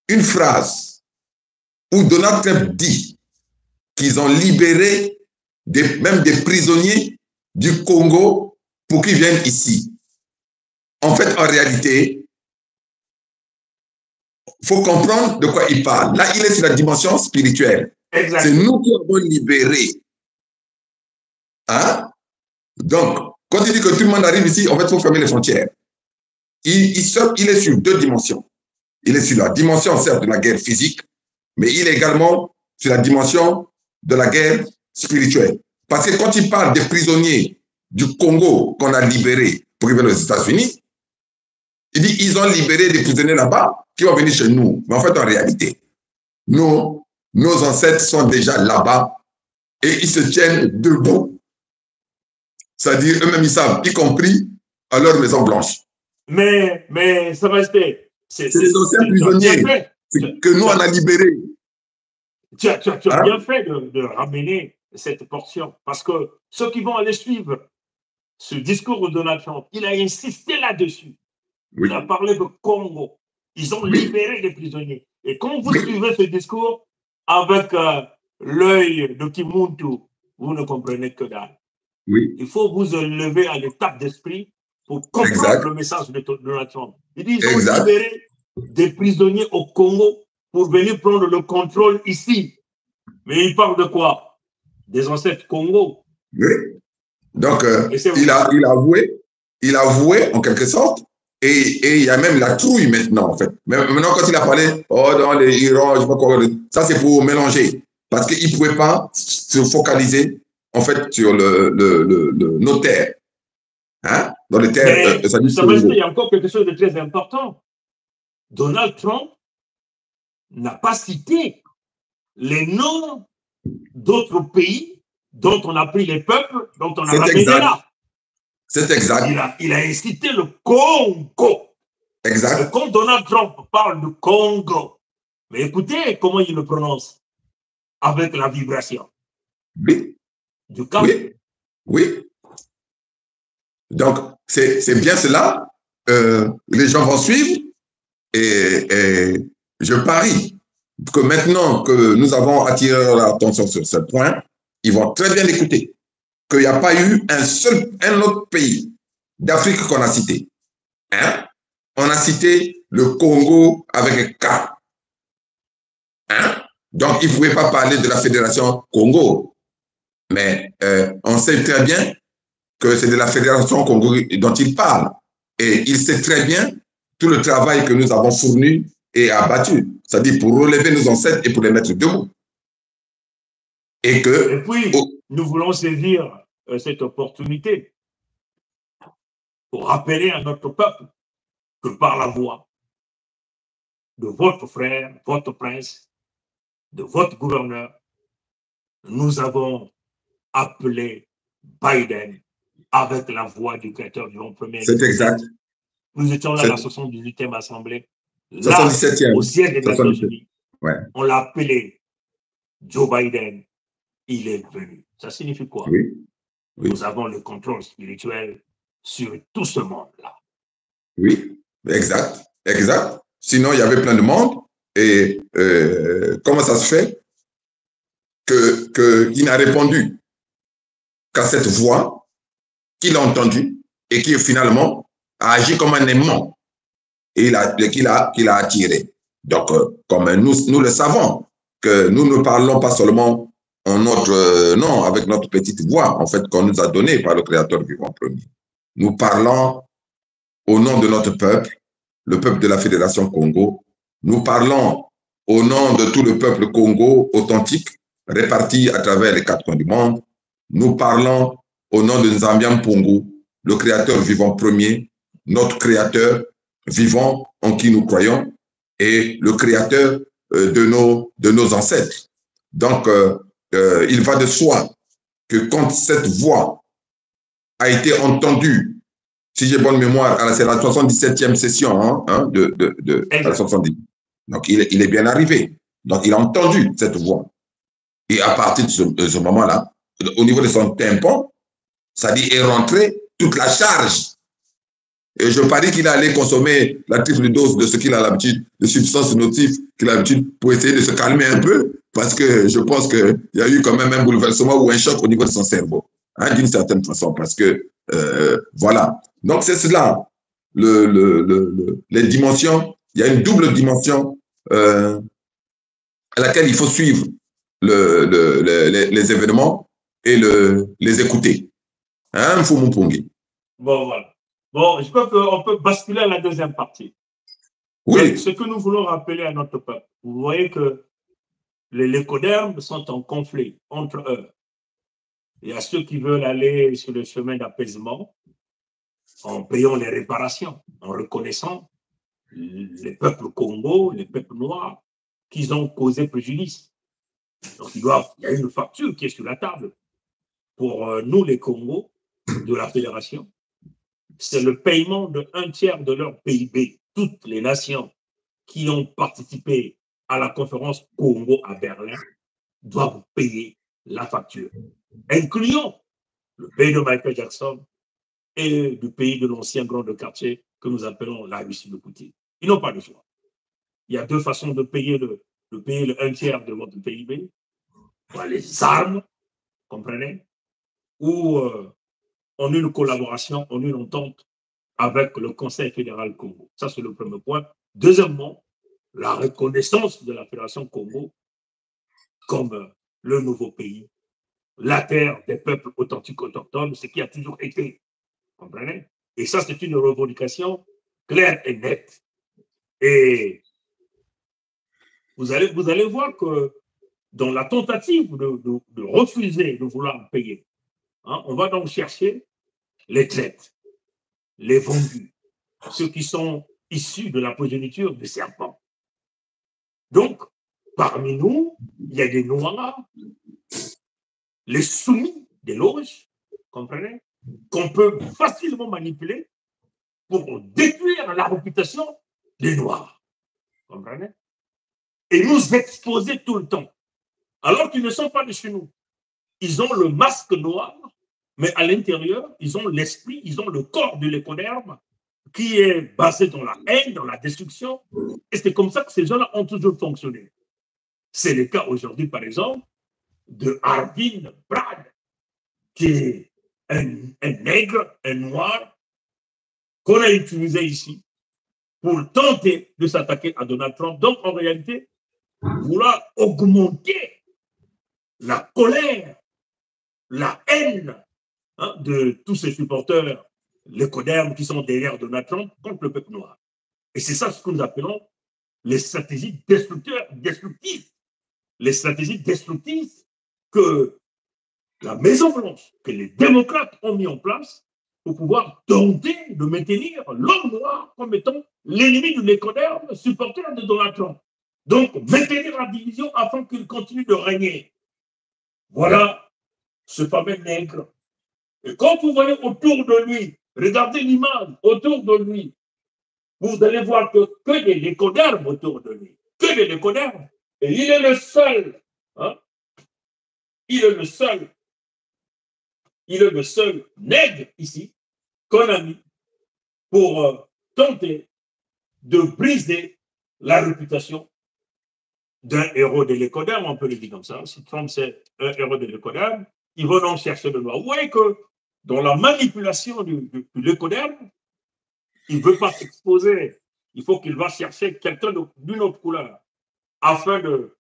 une phrase où Donald Trump dit qu'ils ont libéré même des prisonniers du Congo pour qu'ils viennent ici. En fait, en réalité, il faut comprendre de quoi il parle. Là, il est sur la dimension spirituelle. C'est nous qui avons libéré. Hein? Donc, quand il dit que tout le monde arrive ici, en fait, il faut fermer les frontières. Il est sur 2 dimensions. Il est sur la dimension, certes, de la guerre physique, mais il est également sur la dimension de la guerre spirituelle. Parce que quand il parle des prisonniers du Congo qu'on a libérés pour qu'ils viennent aux États-Unis, il dit qu'ils ont libéré des prisonniers là-bas qui vont venir chez nous. Mais en fait, en réalité, nos ancêtres sont déjà là-bas et ils se tiennent debout. C'est-à-dire, eux-mêmes, ils savent, y compris à leur Maison Blanche. Mais ça va rester. C'est les anciens prisonniers que nous, on a libérés. Tu as bien fait de ramener cette portion. Parce que ceux qui vont aller suivre ce discours de Donald Trump, il a insisté là-dessus. Oui. Il a parlé de Congo. Ils ont libéré les prisonniers. Et quand vous suivez ce discours avec l'œil de Kimuntu, vous ne comprenez que dalle. Oui. Il faut vous lever à l'étape d'esprit pour comprendre le message de Donald Trump. Il dit qu'ils ont libéré des prisonniers au Congo pour venir prendre le contrôle ici. Mais il parle de quoi? Des ancêtres Congo. Oui. Donc, il a avoué en quelque sorte, et il y a même la trouille maintenant, en fait. Maintenant, quand il a parlé, dans les Iran, je sais pas quoi, ça c'est pour mélanger. Parce qu'il ne pouvait pas se focaliser, en fait, sur nos terres. Hein? Dans les terres. Il y a encore quelque chose de très important. Donald Trump n'a pas cité les noms d'autres pays dont on a pris les peuples, dont on a ramené là. C'est exact. Il a incité le Congo. Exact. Et quand Donald Trump parle du Congo, mais écoutez comment il le prononce avec la vibration. Oui. Du camp. Oui. Oui. Donc, c'est bien cela. Les gens vont suivre et je parie que maintenant que nous avons attiré leur attention sur ce point, ils vont très bien écouter qu'il n'y a pas eu un autre pays d'Afrique qu'on a cité. Hein? On a cité le Congo avec un K. Hein? Donc, il ne pouvait pas parler de la Fédération Congo. Mais on sait très bien que c'est de la Fédération Congo dont il parle. Et il sait très bien tout le travail que nous avons fourni et abattu. C'est-à-dire pour relever nos ancêtres et pour les mettre debout. Et puis, nous voulons saisir cette opportunité pour rappeler à notre peuple que par la voix de votre frère, votre prince, de votre gouverneur, nous avons appelé Biden avec la voix du Créateur du premier. C'est exact. Nous étions là à la 78e Assemblée, là, 77e. Au siège des Nations Unies. Ouais. On l'a appelé Joe Biden. Il est venu. Ça signifie quoi? Oui. Nous avons le contrôle spirituel sur tout ce monde-là. Oui, exact, exact. Sinon, il y avait plein de monde. Et comment ça se fait qu'il n'a répondu qu'à cette voix qu'il a entendue et qui finalement a agi comme un aimant et qu'il a attiré. Donc, comme nous le savons, que nous ne parlons pas seulement en notre nom, avec notre petite voix, en fait, qu'on nous a donnée par le Créateur vivant premier. Nous parlons au nom de notre peuple, le peuple de la Fédération Congo. Nous parlons au nom de tout le peuple Congo authentique, réparti à travers les 4 coins du monde. Nous parlons au nom de Nzambian Pongo, le Créateur vivant premier, notre Créateur vivant en qui nous croyons, et le Créateur de nos ancêtres. Donc, il va de soi que quand cette voix a été entendue, si j'ai bonne mémoire, c'est la 77e session de la 70. Donc, il est bien arrivé. Donc, il a entendu cette voix. Et à partir de ce moment-là, au niveau de son tympan, ça dit est rentrée toute la charge. Et je parie qu'il allait consommer la triple dose de ce qu'il a l'habitude, de substances nocives qu'il a l'habitude pour essayer de se calmer un peu, parce que je pense qu'il y a eu quand même un bouleversement ou un choc au niveau de son cerveau, hein, d'une certaine façon, parce que, voilà. Donc, c'est cela, les dimensions, il y a une double dimension à laquelle il faut suivre les événements et les écouter. Hein, Mfumupungi. Bon, voilà. Bon, je crois qu'on peut basculer à la deuxième partie. Oui. Mais ce que nous voulons rappeler à notre peuple, vous voyez que les lécodermes sont en conflit entre eux. Il y a ceux qui veulent aller sur le chemin d'apaisement en payant les réparations, en reconnaissant les peuples Congo, les peuples noirs, qu'ils ont causé préjudice. Donc, il y a une facture qui est sur la table. Pour nous, les Congos, de la Fédération, c'est le paiement de 1/3 de leur PIB. Toutes les nations qui ont participé à la conférence Congo à Berlin doivent payer la facture, incluant le pays de Michael Jackson et du pays de l'ancien grand de quartier que nous appelons la Russie de Poutine. Ils n'ont pas de choix. Il y a deux façons de payer le 1/3 de votre PIB. Les armes, comprenez, ou en une collaboration, en une entente avec le Conseil fédéral Congo. Ça, c'est le premier point. Deuxièmement, la reconnaissance de la Fédération Congo comme le nouveau pays, la terre des peuples authentiques autochtones, ce qui a toujours été. Comprenez? Et ça, c'est une revendication claire et nette. Et vous allez voir que dans la tentative de refuser de vouloir payer, hein, on va donc chercher les traites, les vendus, ceux qui sont issus de la progéniture du serpent. Donc, parmi nous, il y a des noirs, les soumis des loges, comprenez, qu'on peut facilement manipuler pour détruire la réputation des noirs, comprenez, et nous exposer tout le temps, alors qu'ils ne sont pas de chez nous. Ils ont le masque noir, mais à l'intérieur, ils ont l'esprit, ils ont le corps de l'écoderme qui est basé dans la haine, dans la destruction. Et c'est comme ça que ces gens-là ont toujours fonctionné. C'est le cas aujourd'hui, par exemple, de Arvin Bragg, qui est un nègre, un noir, qu'on a utilisé ici pour tenter de s'attaquer à Donald Trump. Donc, en réalité, vouloir augmenter la colère, la haine de tous ces supporters, les codermes qui sont derrière Donald Trump contre le peuple noir. Et c'est ça ce que nous appelons les stratégies destructives. Les stratégies destructives que la Maison-Blanche, que les démocrates ont mis en place pour pouvoir tenter de maintenir l'homme noir comme étant l'ennemi de l'écoderme supporter de Donald Trump. Donc, maintenir la division afin qu'il continue de régner. Voilà ce fameux nègre. Et quand vous voyez autour de lui, regardez l'image autour de lui, vous allez voir que des lécodermes autour de lui, que des lécodermes. Et il est le seul, il est le seul nègre ici qu'on a mis pour tenter de briser la réputation d'un héros de l'écoderme, on peut le dire comme ça. Si Trump c'est un héros de l'écoderme, ils vont donc chercher le noir. Vous voyez que dans la manipulation de l'écoderme, il ne veut pas s'exposer. Il faut qu'il va chercher quelqu'un d'une autre couleur afin de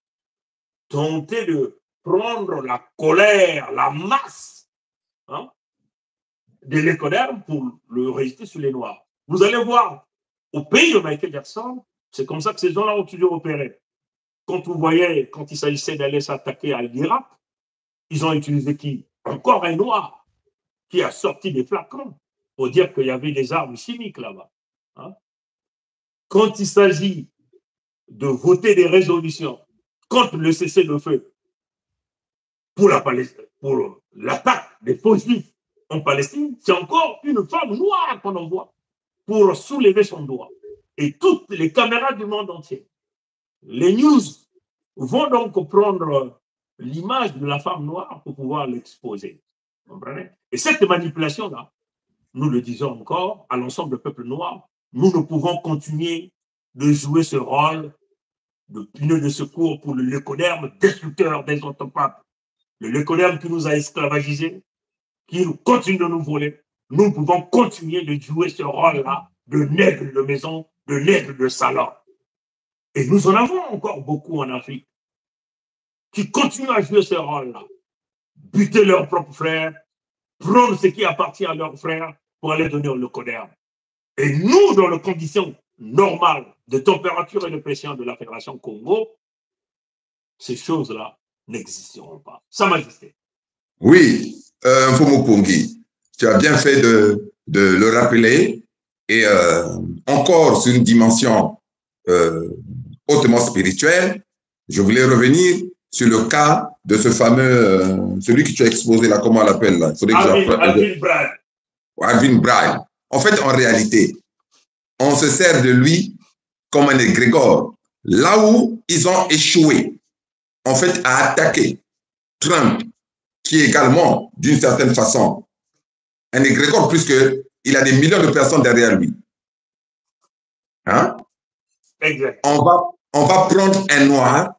tenter de prendre la colère, la masse de l'écoderme pour le résister sur les noirs. Vous allez voir, au pays de Michael Jackson, c'est comme ça que ces gens-là ont toujours opéré. Quand vous voyez, quand il s'agissait d'aller s'attaquer à l'Irak, ils ont utilisé qui? Encore un noir qui a sorti des flacons pour dire qu'il y avait des armes chimiques là-bas. Quand il s'agit de voter des résolutions contre le cessez-le-feu pour l'attaque des faux juifs en Palestine, c'est encore une femme noire qu'on envoie pour soulever son doigt. Et toutes les caméras du monde entier, les news vont donc prendre l'image de la femme noire pour pouvoir l'exposer. Comprenez? Et cette manipulation-là, nous le disons encore à l'ensemble du peuple noir, nous ne pouvons continuer de jouer ce rôle de pneu de secours pour le lécoderme destructeur des autres peuples. Le lécoderme qui nous a esclavagisés, qui continue de nous voler. Nous pouvons continuer de jouer ce rôle-là de nègre de maison, de nègre de salon. Et nous en avons encore beaucoup en Afrique qui continuent à jouer ce rôle-là. Buter leurs propres frères, prendre ce qui appartient à leurs frères pour aller donner au lécoderme. Et nous, dans les conditions normales de température et de pression de la Fédération Congo, ces choses-là n'existeront pas. Sa Majesté. Oui, Mfumu, tu as bien fait de le rappeler. Et encore sur une dimension hautement spirituelle, je voulais revenir sur le cas de ce fameux, celui que tu as exposé là, comment on l'appelle là? Arvin Bragg. Arvin Bragg. En fait, en réalité, on se sert de lui comme un égrégore. Là où ils ont échoué, en fait, à attaquer Trump, qui est également, d'une certaine façon, un égrégore, puisqu'il a des millions de personnes derrière lui. Hein? Exact. On va prendre un noir,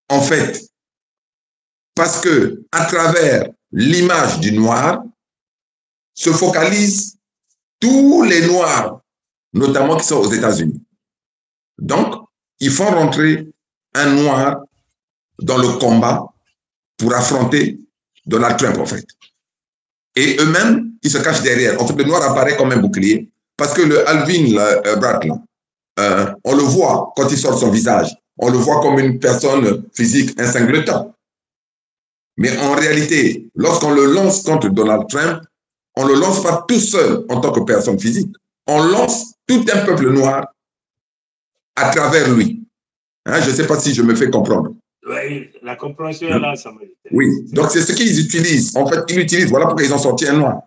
en fait, parce que à travers l'image du noir se focalisent tous les noirs, notamment qui sont aux États-Unis. Donc, ils font rentrer un noir dans le combat pour affronter Donald Trump, en fait. Et eux-mêmes, ils se cachent derrière. En fait, le noir apparaît comme un bouclier parce que le Arvin Bragg, on le voit quand il sort son visage. On le voit comme une personne physique, un singleton. Mais en réalité, lorsqu'on le lance contre Donald Trump, on ne le lance pas tout seul en tant que personne physique. On lance tout un peuple noir à travers lui. Hein, je ne sais pas si je me fais comprendre. Oui, la compréhension est là, ça m'a dit. Oui, donc c'est ce qu'ils utilisent. En fait, ils l'utilisent. Voilà pourquoi ils ont sorti un noir.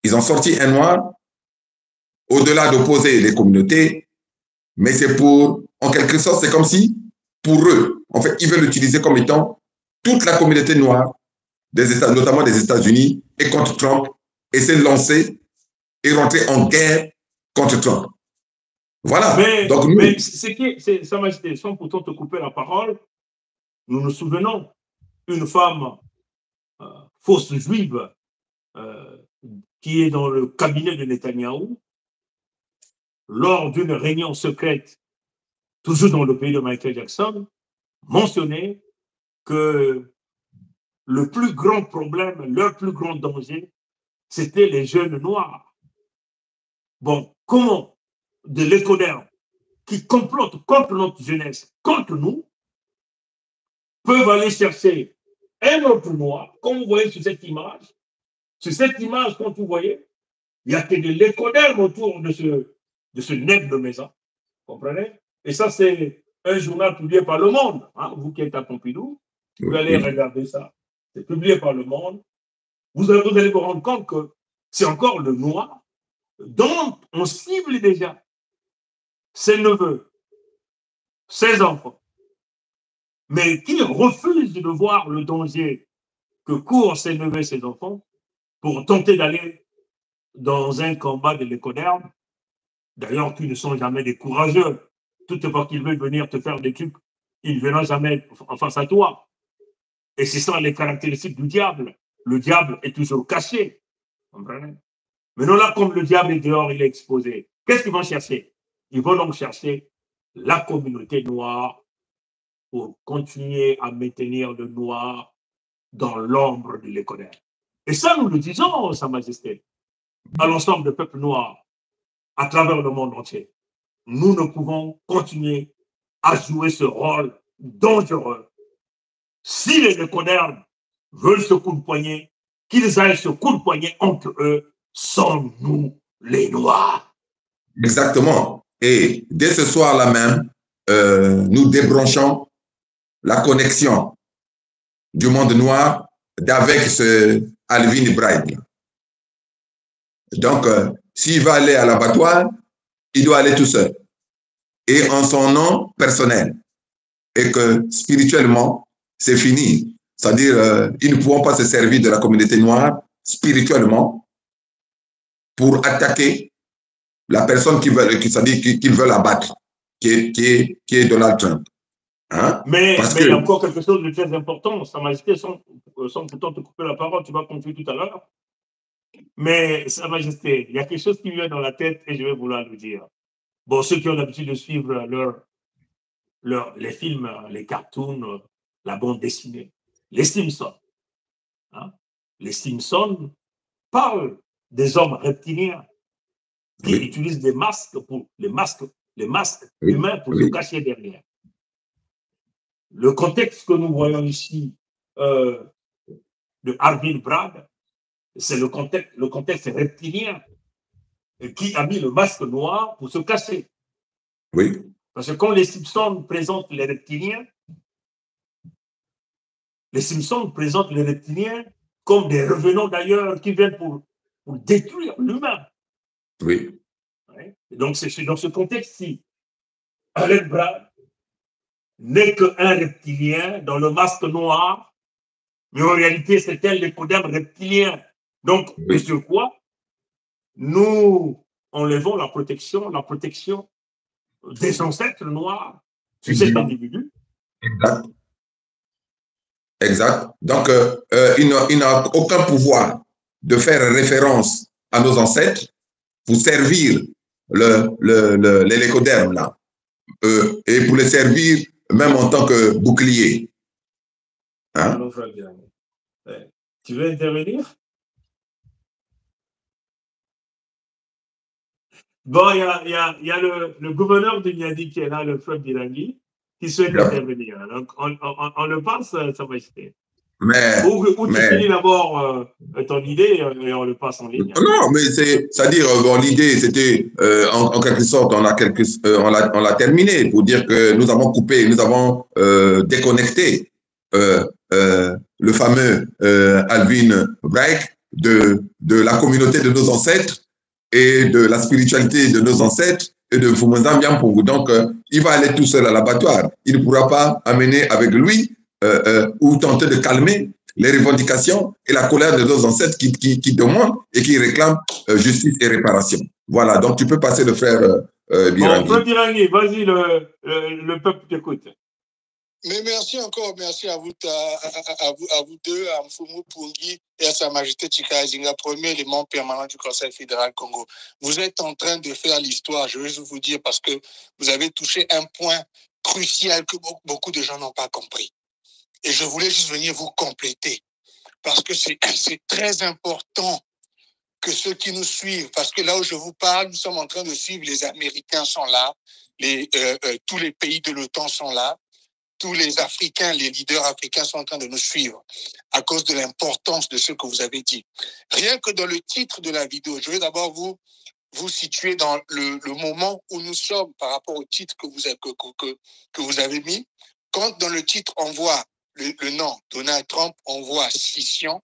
Ils ont sorti un noir au-delà d'opposer les communautés, mais c'est pour, en quelque sorte, c'est comme si, pour eux, en fait, ils veulent l'utiliser comme étant toute la communauté noire, notamment des États-Unis, et contre Trump, et se lancer et rentrer en guerre contre Trump. Voilà. Mais Sa Majesté, sans pourtant te couper la parole, nous nous souvenons, une femme fausse juive qui est dans le cabinet de Netanyahou, lors d'une réunion secrète, toujours dans le pays de Michael Jackson, mentionnait que le plus grand problème, leur plus grand danger, c'était les jeunes noirs. Bon, comment de l'écoderme qui complotent contre notre jeunesse, contre nous, peuvent aller chercher un autre noir, comme vous voyez sur cette image. Sur cette image, quand vous voyez, il n'y a que de l'écoderme autour de ce nez de maison. Vous comprenez? Et ça, c'est un journal publié par Le Monde. Hein, vous qui êtes à Pompidou, vous pouvez aller regarder ça. C'est publié par Le Monde. Vous allez vous rendre compte que c'est encore le noir dont on cible déjà ses neveux, ses enfants, mais qui refuse de voir le danger que courent ses neveux et ses enfants pour tenter d'aller dans un combat de l'écoderme, d'ailleurs qui ne sont jamais des courageux. Toutefois qu'ils veulent venir te faire des trucs, ils ne viendront jamais en face à toi. Et c'est ça les caractéristiques du diable. Le diable est toujours caché. Comprenez? Mais non, là, comme le diable est dehors, il est exposé. Qu'est-ce qu'ils vont chercher? Ils vont donc chercher la communauté noire pour continuer à maintenir le noir dans l'ombre de l'économie. Et ça, nous le disons, Sa Majesté, à l'ensemble du peuple noir, à travers le monde entier. Nous ne pouvons continuer à jouer ce rôle dangereux. Si les économes veulent ce coup de poignet, qu'ils aillent ce coup de poignet entre eux, sans nous, les Noirs. Exactement. Et dès ce soir-là même, nous débranchons la connexion du monde noir d'avec ce Alvin Ibrahim. Donc, s'il va aller à l'abattoir, il doit aller tout seul et en son nom personnel. Et que spirituellement, c'est fini. C'est-à-dire, ils ne pourront pas se servir de la communauté noire spirituellement pour attaquer la personne qu'ils veulent abattre, qui est Donald Trump. Hein? Mais il y a encore quelque chose de très important, Sa Majesté, sans pourtant te couper la parole, tu vas continuer tout à l'heure. Mais Sa Majesté, il y a quelque chose qui me vient dans la tête et je vais vouloir le dire. Bon, ceux qui ont l'habitude de suivre les films, les cartoons, la bande dessinée, les Simpsons. Hein? Les Simpsons parlent des hommes reptiliens qui utilisent des masques pour les masques humains pour se cacher derrière. Le contexte que nous voyons ici de Arvin Bragg, c'est le contexte reptilien qui a mis le masque noir pour se cacher. Oui. Parce que quand les Simpsons présentent les reptiliens, comme des revenants d'ailleurs qui viennent pour détruire l'humain. Oui. Ouais. Donc c'est dans ce contexte-ci, Alvin Bragg n'est qu'un reptilien dans le masque noir, mais en réalité c'est un l'écoderme reptilien. Donc, sur quoi nous enlevons la protection des ancêtres noirs sur cet individu. Exact. Exact. Donc, il n'a aucun pouvoir de faire référence à nos ancêtres pour servir l'écoderme là, et pour les servir même en tant que bouclier. Hein? Tu veux intervenir? Bon, il y a le gouverneur de Niadi qui est là, le frère d'Irangui, qui souhaite intervenir. Donc, on le passe, Sa Majesté. Ou tu finis d'abord ton idée et on le passe en ligne. Non, mais c'est-à-dire, l'idée, c'était, en quelque sorte, on l'a terminé pour dire que nous avons coupé, nous avons déconnecté le fameux Alvin Bragg de la communauté de nos ancêtres et de la spiritualité de nos ancêtres et de Fumeza Mbiampungu. Donc, il va aller tout seul à l'abattoir. Il ne pourra pas amener avec lui ou tenter de calmer les revendications et la colère de nos ancêtres qui demandent et qui réclament justice et réparation. Voilà, donc tu peux passer le frère Birangui. Bon, Birangui, vas-y, le peuple t'écoute. Mais merci encore, merci à vous, à vous deux, à Mfumu Pungi et à Sa Majesté Chika Azinga, premier élément permanent du Conseil fédéral Congo. Vous êtes en train de faire l'histoire, je vais vous dire, parce que vous avez touché un point crucial que beaucoup de gens n'ont pas compris. Et je voulais juste venir vous compléter, parce que c'est très important que ceux qui nous suivent, parce que là où je vous parle, nous sommes en train de suivre, les Américains sont là, tous les pays de l'OTAN sont là, tous les Africains, les leaders africains sont en train de nous suivre à cause de l'importance de ce que vous avez dit. Rien que dans le titre de la vidéo, je vais d'abord vous situer dans le moment où nous sommes par rapport au titre que vous avez mis. Quand dans le titre, on voit le nom Donald Trump, on voit scission,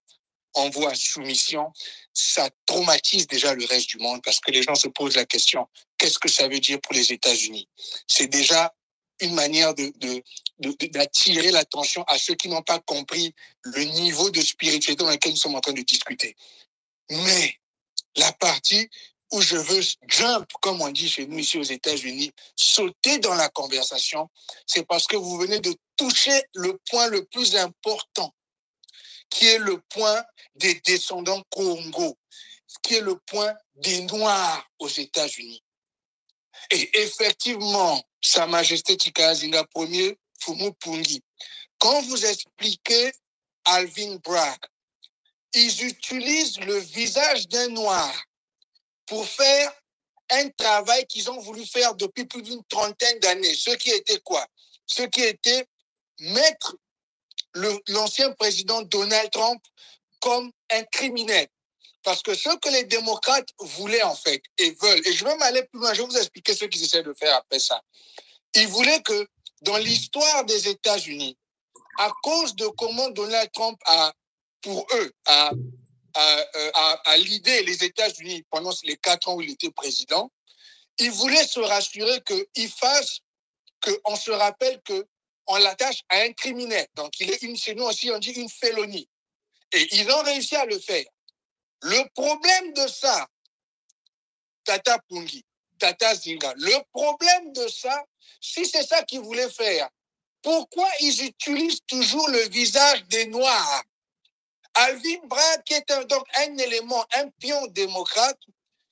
on voit soumission, ça traumatise déjà le reste du monde parce que les gens se posent la question, qu'est-ce que ça veut dire pour les États-Unis? C'est déjà une manière d'attirer l'attention à ceux qui n'ont pas compris le niveau de spiritualité dans lequel nous sommes en train de discuter. Mais la partie où je veux jump, comme on dit chez nous ici aux États-Unis, sauter dans la conversation, c'est parce que vous venez de toucher le point le plus important, qui est le point des descendants Congo, qui est le point des Noirs aux États-Unis. Et effectivement, Sa Majesté Chika Azinga Ier, Mfumu Pungi, quand vous expliquez Alvin Bragg, ils utilisent le visage d'un Noir pour faire un travail qu'ils ont voulu faire depuis plus d'une trentaine d'années. Ce qui était quoi? Ce qui était mettre l'ancien président Donald Trump comme un criminel. Parce que ce que les démocrates voulaient en fait et veulent, et je vais m'aller plus loin, je vais vous expliquer ce qu'ils essaient de faire après ça. Ils voulaient que dans l'histoire des États-Unis, à cause de comment Donald Trump a, pour eux, a l'idée les États-Unis pendant les 4 ans où il était président, ils voulaient se rassurer qu'il fasse, qu'on se rappelle qu'on l'attache à un criminel. Donc, il est chez nous aussi, on dit une félonie. Et ils ont réussi à le faire. Le problème de ça, Tata Pungi, Tata Zinga, le problème de ça, si c'est ça qu'ils voulaient faire, pourquoi ils utilisent toujours le visage des Noirs? Alvin Bragg, qui est donc un élément, un pion démocrate,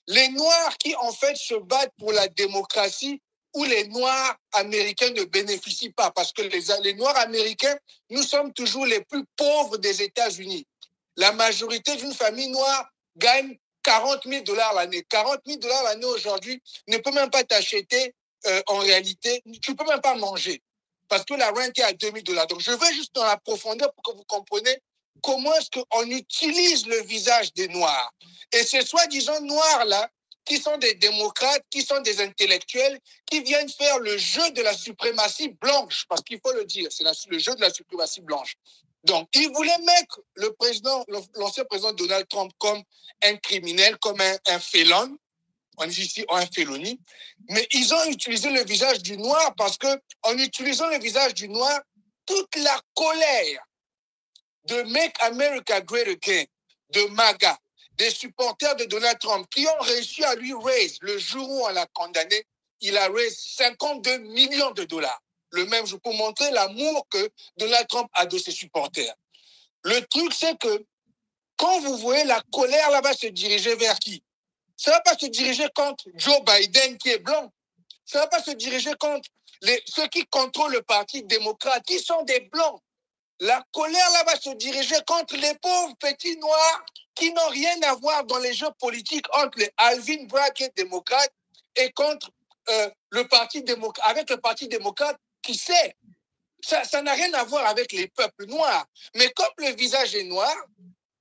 les Noirs qui en fait se battent pour la démocratie, où les Noirs américains ne bénéficient pas, parce que les Noirs américains, nous sommes toujours les plus pauvres des États-Unis. La majorité d'une famille noire gagne 40 000 $ l'année. 40 000 $ l'année aujourd'hui ne peut même pas t'acheter en réalité, tu ne peux même pas manger parce que la rente est à 2 000 $. Donc je vais juste dans la profondeur pour que vous compreniez comment est-ce qu'on utilise le visage des Noirs. Et ces soi-disant Noirs-là, qui sont des démocrates, qui sont des intellectuels, qui viennent faire le jeu de la suprématie blanche, parce qu'il faut le dire, c'est le jeu de la suprématie blanche. Donc, ils voulaient mettre l'ancien président Donald Trump comme un criminel, comme un félon, on dit ici un félonie, mais ils ont utilisé le visage du noir parce que, en utilisant le visage du noir, toute la colère de Make America Great Again, de MAGA, des supporters de Donald Trump, qui ont réussi à lui raise, le jour où on l'a condamné, il a raise 52 millions de $. Le même jour, pour montrer l'amour que Donald Trump a de ses supporters. Le truc, c'est que quand vous voyez la colère là-bas se diriger vers qui? Ça ne va pas se diriger contre Joe Biden qui est blanc. Ça ne va pas se diriger contre ceux qui contrôlent le Parti démocrate, qui sont des blancs. La colère là va se diriger contre les pauvres petits noirs qui n'ont rien à voir dans les jeux politiques entre les Alvin Bragg qui est démocrate et contre le Parti démocrate, avec le Parti démocrate qui sait. Ça n'a rien à voir avec les peuples noirs. Mais comme le visage est noir,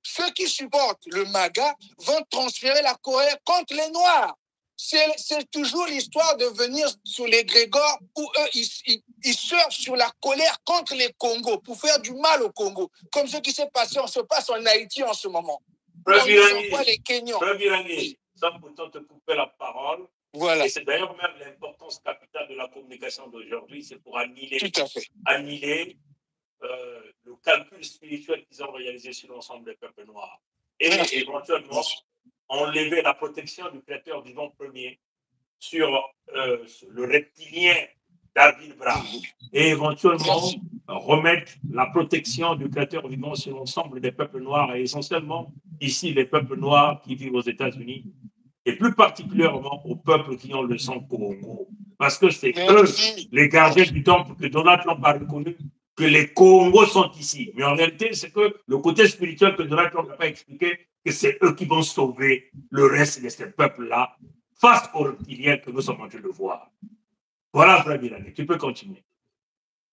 ceux qui supportent le MAGA vont transférer la colère contre les noirs. C'est toujours l'histoire de venir sur les Grégor où eux, ils surfent sur la colère contre les Congos pour faire du mal au Congo. Comme ce qui se passe en Haïti en ce moment. Les Kenyans. Sans pourtant te couper la parole. Voilà. Et c'est d'ailleurs même l'importance capitale de la communication d'aujourd'hui, c'est pour annihiler le calcul spirituel qu'ils ont réalisé sur l'ensemble des peuples noirs. Et éventuellement, enlever la protection du créateur vivant premier sur le reptilien d'Arvin Bra et éventuellement remettre la protection du créateur vivant sur l'ensemble des peuples noirs et essentiellement ici les peuples noirs qui vivent aux États-Unis et plus particulièrement aux peuples qui ont le sang Congo. Parce que c'est eux, les gardiens du temple, que Donald Trump a reconnu que les Congos sont ici. Mais en réalité, c'est que le côté spirituel que Donald Trump n'a pas expliqué, que c'est eux qui vont sauver le reste de ces peuples-là face aux reptiliens que nous sommes en train de voir. Voilà, Frère Bilani, tu peux continuer.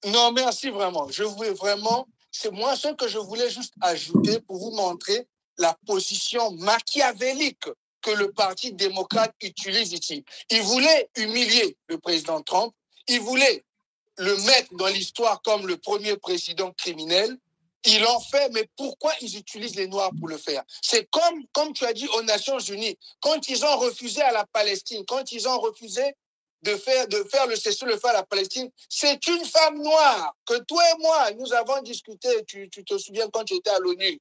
Non, merci vraiment. Je voulais vraiment, c'est moi ce que je voulais juste ajouter pour vous montrer la position machiavélique que le Parti démocrate utilise ici. Il voulait humilier le président Trump, il voulait le mettre dans l'histoire comme le premier président criminel. Ils l'ont fait, mais pourquoi ils utilisent les Noirs pour le faire? C'est comme tu as dit aux Nations Unies, quand ils ont refusé à la Palestine, quand ils ont refusé de faire le cessez-le-feu à la Palestine, c'est une femme noire que toi et moi, nous avons discuté, tu te souviens quand tu étais à l'ONU.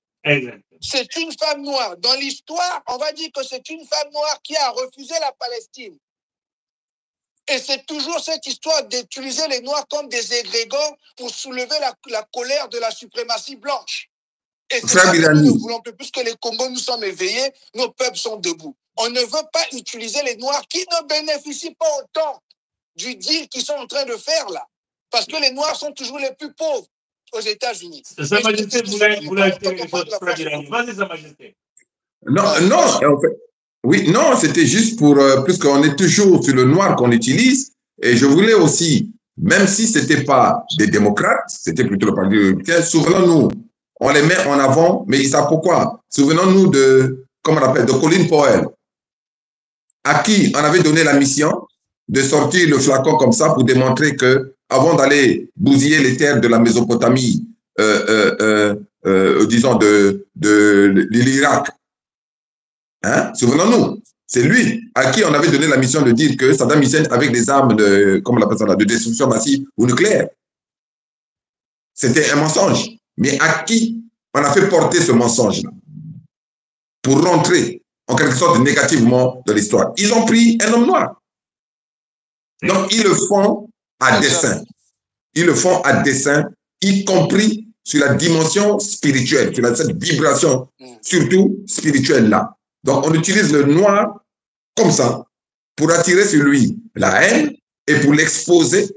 C'est une femme noire. Dans l'histoire, on va dire que c'est une femme noire qui a refusé la Palestine. Et c'est toujours cette histoire d'utiliser les Noirs comme des égrégores pour soulever la colère de la suprématie blanche. Et c'est ça que nous ne voulons plus, puisque les Congos, nous sommes éveillés, nos peuples sont debout. On ne veut pas utiliser les Noirs qui ne bénéficient pas autant du deal qu'ils sont en train de faire là. Parce que les Noirs sont toujours les plus pauvres aux États-Unis. Sa Majesté, vous l'avez été, vas-y, Sa Majesté. Non, non, en fait, oui, non, c'était juste pour, puisqu'on est toujours sur le noir qu'on utilise, et je voulais aussi, même si ce n'était pas des démocrates, c'était plutôt le Parti républicain, souvenons-nous, on les met en avant, mais ils savent pourquoi. Souvenons-nous de, comment on appelle, de Colin Powell, à qui on avait donné la mission de sortir le flacon comme ça pour démontrer que, avant d'aller bousiller les terres de la Mésopotamie, disons de l'Irak, hein, souvenons-nous, c'est lui à qui on avait donné la mission de dire que Saddam Hussein avec des armes de, comment on appelle ça, de destruction massive ou nucléaire. C'était un mensonge. Mais à qui on a fait porter ce mensonge-là pour rentrer en quelque sorte négativement dans l'histoire? Ils ont pris un homme noir. Donc, ils le font à dessein. Ils le font à dessein, y compris sur la dimension spirituelle, sur cette vibration, surtout spirituelle-là. Donc, on utilise le noir comme ça pour attirer sur lui la haine et pour l'exposer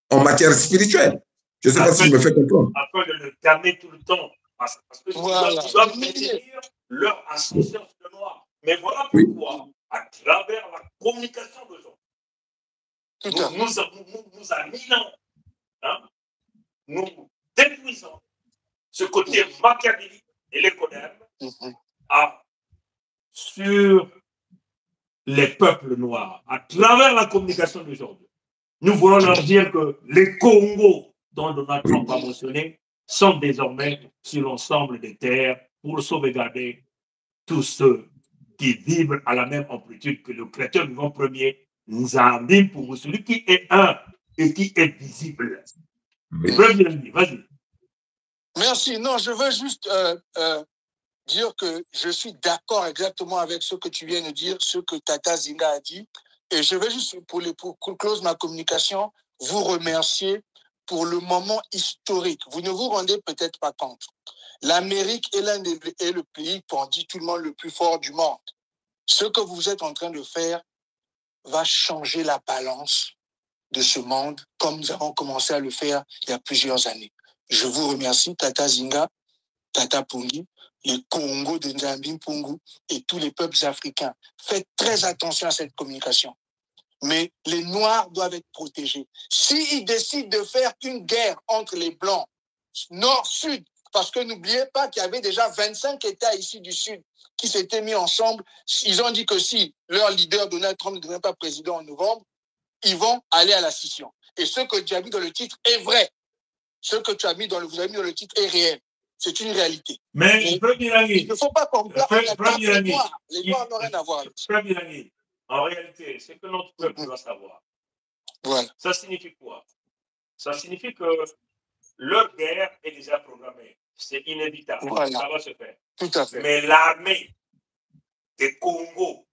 en matière spirituelle. Je ne sais pas si je me fais comprendre. Afin de le calmer tout le temps. Parce que voilà. Ils doivent maintenir leur ascension sur le noir. Mais voilà pourquoi, à travers la communication de gens, nous aminons, hein, nous détruisons ce côté machiavélique et l'économie sur les peuples noirs, à travers la communication d'aujourd'hui. Nous voulons leur dire que les Congos, dont Donald Trump a mentionné, sont désormais sur l'ensemble des terres pour sauvegarder tous ceux qui vivent à la même amplitude que le créateur vivant premier nous a mis pour celui qui est un et qui est visible. Vas-y. Merci. Non, je veux juste dire que je suis d'accord exactement avec ce que tu viens de dire, ce que Tata Zinga a dit. Et je vais juste, pour close ma communication, vous remercier pour le moment historique. Vous ne vous rendez peut-être pas compte. L'Amérique est le pays, pour en dire tout le monde, le plus fort du monde. Ce que vous êtes en train de faire va changer la balance de ce monde, comme nous avons commencé à le faire il y a plusieurs années. Je vous remercie, Tata Zinga, Tata Pungi, les Congos de Nzambi Mpungu et tous les peuples africains. Faites très attention à cette communication. Mais les Noirs doivent être protégés. S'ils décident de faire une guerre entre les Blancs, Nord-Sud, parce que n'oubliez pas qu'il y avait déjà 25 États ici du Sud qui s'étaient mis ensemble. Ils ont dit que si leur leader Donald Trump ne devient pas président en novembre, ils vont aller à la scission. Et ce que tu as mis dans le titre est vrai. Ce que tu as mis dans vous avez mis dans le titre est réel. C'est une réalité. Mais il ne faut pas comprendre. Les Noirs n'ont rien à voir avec ça. En réalité, c'est que notre peuple doit savoir. Voilà. Ça signifie quoi? Ça signifie que leur guerre est déjà programmée. C'est inévitable. Voilà. Ça va se faire. Tout à fait. Mais l'armée des Congos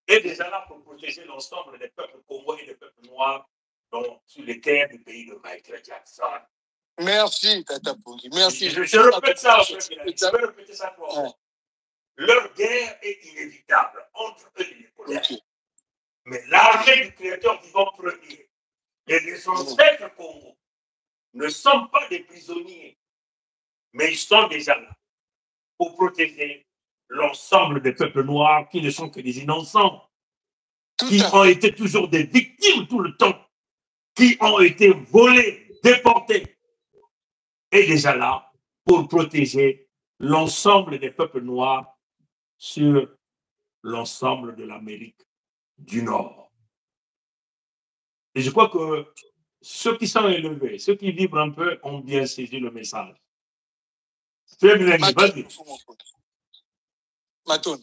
est déjà là pour protéger l'ensemble des peuples congolais et des peuples noirs sur les terres du pays de Michael Jackson. Merci, Tata Pongi. Merci. Je répète ça, je vais répéter ça trois fois. Leur guerre est inévitable entre eux et les colères. Okay. Mais l'armée du Créateur vivant premier et les ancêtres Congo ne sont pas des prisonniers, mais ils sont déjà là pour protéger l'ensemble des peuples noirs qui ne sont que des innocents, qui ont été toujours des victimes tout le temps, qui ont été volés, déportés, et déjà là pour protéger l'ensemble des peuples noirs sur l'ensemble de l'Amérique du Nord. Et je crois que ceux qui sont élevés, ceux qui vibrent un peu, ont bien saisi le message. Vas-y. Maton.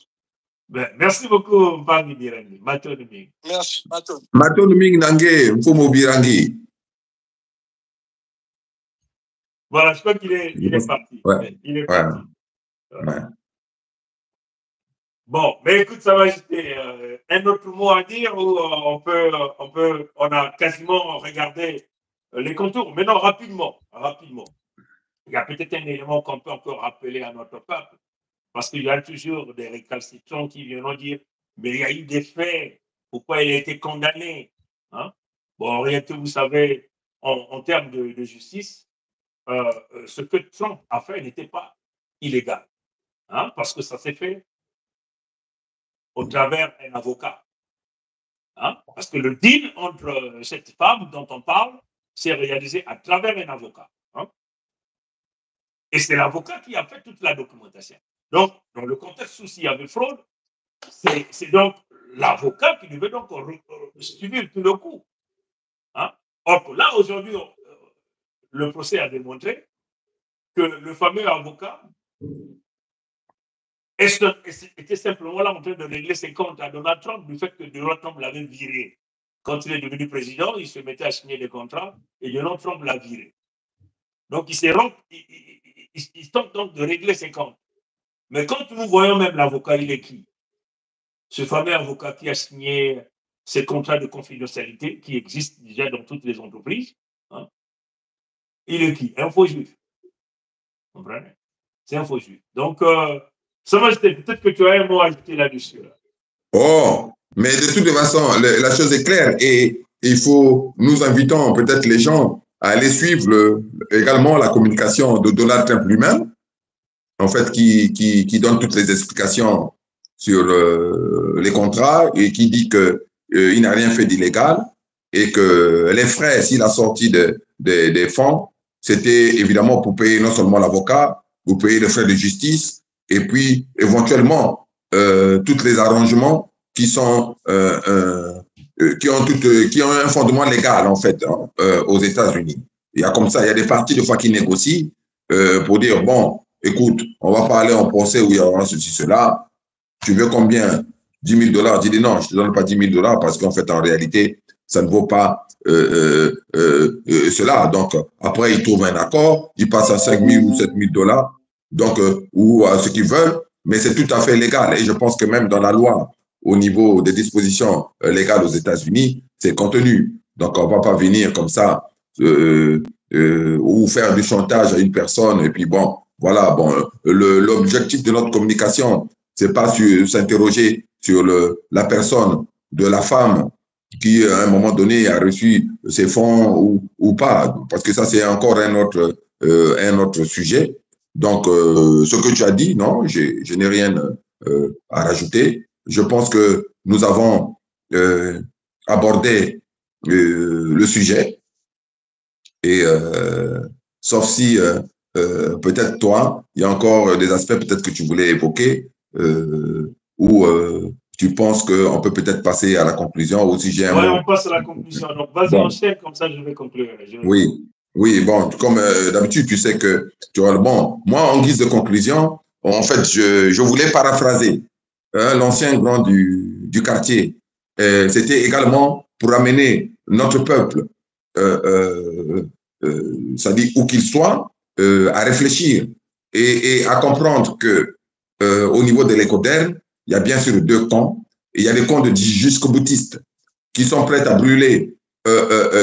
Ben, merci beaucoup, Mbani Birangi. Maton Ming. Merci, Maton. Maton Ming Nange, Mfumo Birangi. Voilà, je crois qu'il est parti. Ouais. Il est parti. Ouais. Bon, mais écoute, ça va rester un autre mot à dire ou on a quasiment regardé les contours. Mais non, rapidement. Il y a peut-être un élément qu'on peut encore rappeler à notre peuple, parce qu'il y a toujours des récalcitrants qui viendront dire, mais il y a eu des faits, pourquoi il a été condamné, hein? Bon, en réalité, vous savez, en termes de justice, ce que Trump a fait n'était pas illégal, hein, parce que ça s'est fait au travers d'un avocat. Hein, parce que le deal entre cette femme dont on parle s'est réalisé à travers un avocat. Hein, et c'est l'avocat qui a fait toute la documentation. Donc, dans le contexte où il y avait fraude, c'est donc l'avocat qui devait donc suivre tout le coup. Hein. Or, là, aujourd'hui, le procès a démontré que le fameux avocat était simplement là en train de régler ses comptes à Donald Trump du fait que Donald Trump l'avait viré. Quand il est devenu président, il se mettait à signer des contrats et Donald Trump l'a viré. Donc, il tente donc de régler ses comptes. Mais quand nous voyons même l'avocat, il est qui? Ce fameux avocat qui a signé ces contrats de confidentialité qui existent déjà dans toutes les entreprises, hein, il est qui? Un faux juif. Vous comprenez? C'est un faux juif. Donc, ça va, peut-être que tu as un mot à ajouter là-dessus. Là. Oh, mais de toute façon, la chose est claire et nous invitons peut-être les gens à aller suivre également la communication de Donald Trump lui-même, en fait, qui donne toutes les explications sur les contrats et qui dit qu'il n'a rien fait d'illégal et que les frais, s'il a sorti des fonds, c'était évidemment pour payer non seulement l'avocat, pour payer les frais de justice, et puis éventuellement tous les arrangements qui ont un fondement légal en fait aux États-Unis. Il y a comme ça, il y a des parties de fois qui négocient pour dire bon, écoute, on va pas aller en procès où il y aura ceci, cela. Tu veux combien? 10 000 $. Je dis non, je te donne pas 10 000 $ parce qu'en fait en réalité ça ne vaut pas cela. Donc après ils trouvent un accord, ils passent à 5 000 ou 7 000 $. Donc, ou à ce qu'ils veulent, mais c'est tout à fait légal. Et je pense que même dans la loi, au niveau des dispositions légales aux États-Unis, c'est contenu. Donc, on ne va pas venir comme ça ou faire du chantage à une personne. Et puis, bon, voilà, bon, l'objectif de notre communication, c'est pas s'interroger sur la personne de la femme qui, à un moment donné, a reçu ses fonds ou pas. Parce que ça, c'est encore un autre sujet. Donc, ce que tu as dit, non, je n'ai rien à rajouter. Je pense que nous avons abordé le sujet. Et sauf si, peut-être toi, il y a encore des aspects peut-être que tu voulais évoquer ou tu penses qu'on peut peut-être passer à la conclusion ou si j'ai un mot. On passe à la conclusion. Donc, vas-y, enchaîne, comme ça je vais conclure. Oui, bon, comme d'habitude, tu sais que, bon, moi, en guise de conclusion, en fait, je voulais paraphraser l'ancien grand du quartier. C'était également pour amener notre peuple, c'est-à-dire où qu'il soit, à réfléchir et à comprendre que au niveau de l'Écoderne, il y a bien sûr deux camps Et il y a des comptes jusqu'au boutiste qui sont prêts à brûler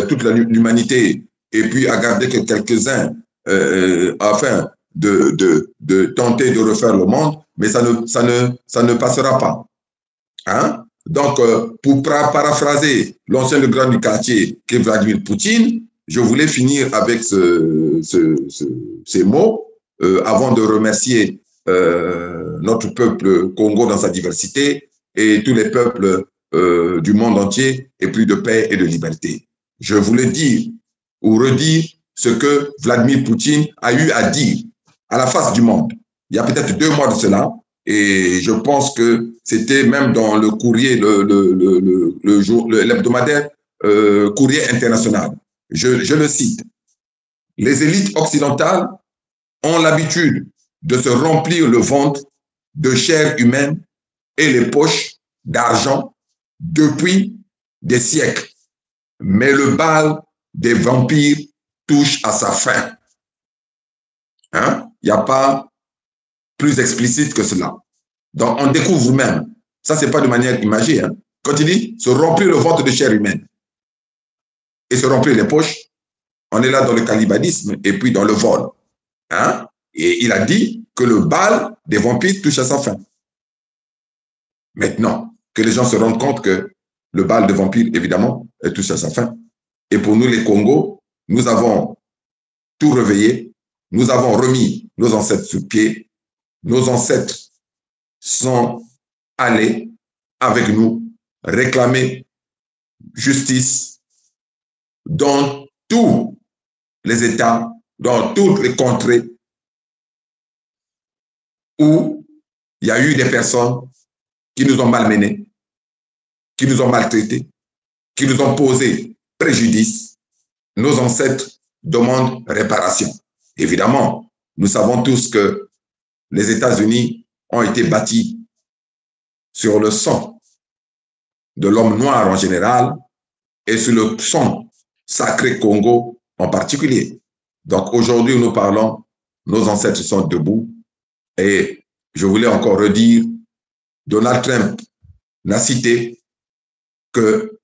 toute l'humanité et puis à garder que quelques-uns afin de tenter de refaire le monde, mais ça ne passera pas. Hein? Donc, pour paraphraser l'ancien le grand du quartier qui est Vladimir Poutine, je voulais finir avec ces mots avant de remercier notre peuple Congo dans sa diversité et tous les peuples du monde entier et plus de paix et de liberté. Je voulais dire ou redire ce que Vladimir Poutine a eu à dire à la face du monde. Il y a peut-être 2 mois de cela, et je pense que c'était même dans le courrier, l'hebdomadaire Courrier international. Je le cite. Les élites occidentales ont l'habitude de se remplir le ventre de chair humaine et les poches d'argent depuis des siècles. Mais le bal des vampires touche à sa fin. Hein? Il n'y a pas plus explicite que cela. Donc, on découvre même. Ça, ce n'est pas de manière imagée. Hein? Quand il dit se remplir le ventre de chair humaine et se remplir les poches, on est là dans le cannibalisme et puis dans le vol. Hein? Et il a dit que le bal des vampires touche à sa fin. Maintenant, que les gens se rendent compte que le bal des vampires, évidemment, touche à sa fin. Et pour nous, les Congos, nous avons tout réveillé, nous avons remis nos ancêtres sur pied, nos ancêtres sont allés avec nous réclamer justice dans tous les États, dans toutes les contrées où il y a eu des personnes qui nous ont malmenés, qui nous ont maltraités, qui nous ont posé préjudice. Nos ancêtres demandent réparation. Évidemment, nous savons tous que les États-Unis ont été bâtis sur le sang de l'homme noir en général et sur le sang sacré Congo en particulier. Donc aujourd'hui, nous parlons, nos ancêtres sont debout et je voulais encore redire, Donald Trump n'a cité que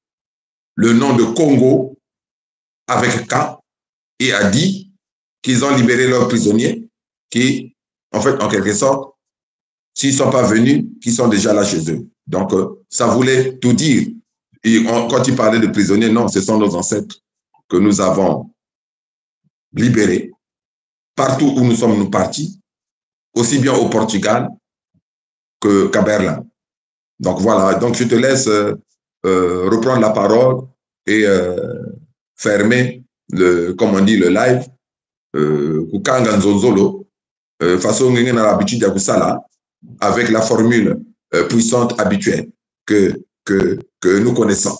le nom de Congo avec K et a dit qu'ils ont libéré leurs prisonniers qui, en fait, en quelque sorte, s'ils ne sont pas venus, qui sont déjà là chez eux. Donc, ça voulait tout dire. Et quand il parlait de prisonniers, non, ce sont nos ancêtres que nous avons libérés partout où nous sommes partis, aussi bien au Portugal qu'à Berlin. Donc, voilà. Donc, je te laisse reprendre la parole et fermer, comme on dit, le live. Kukanga Nzonzolo, façon on a l'habitude de ça avec la formule puissante habituelle que nous connaissons.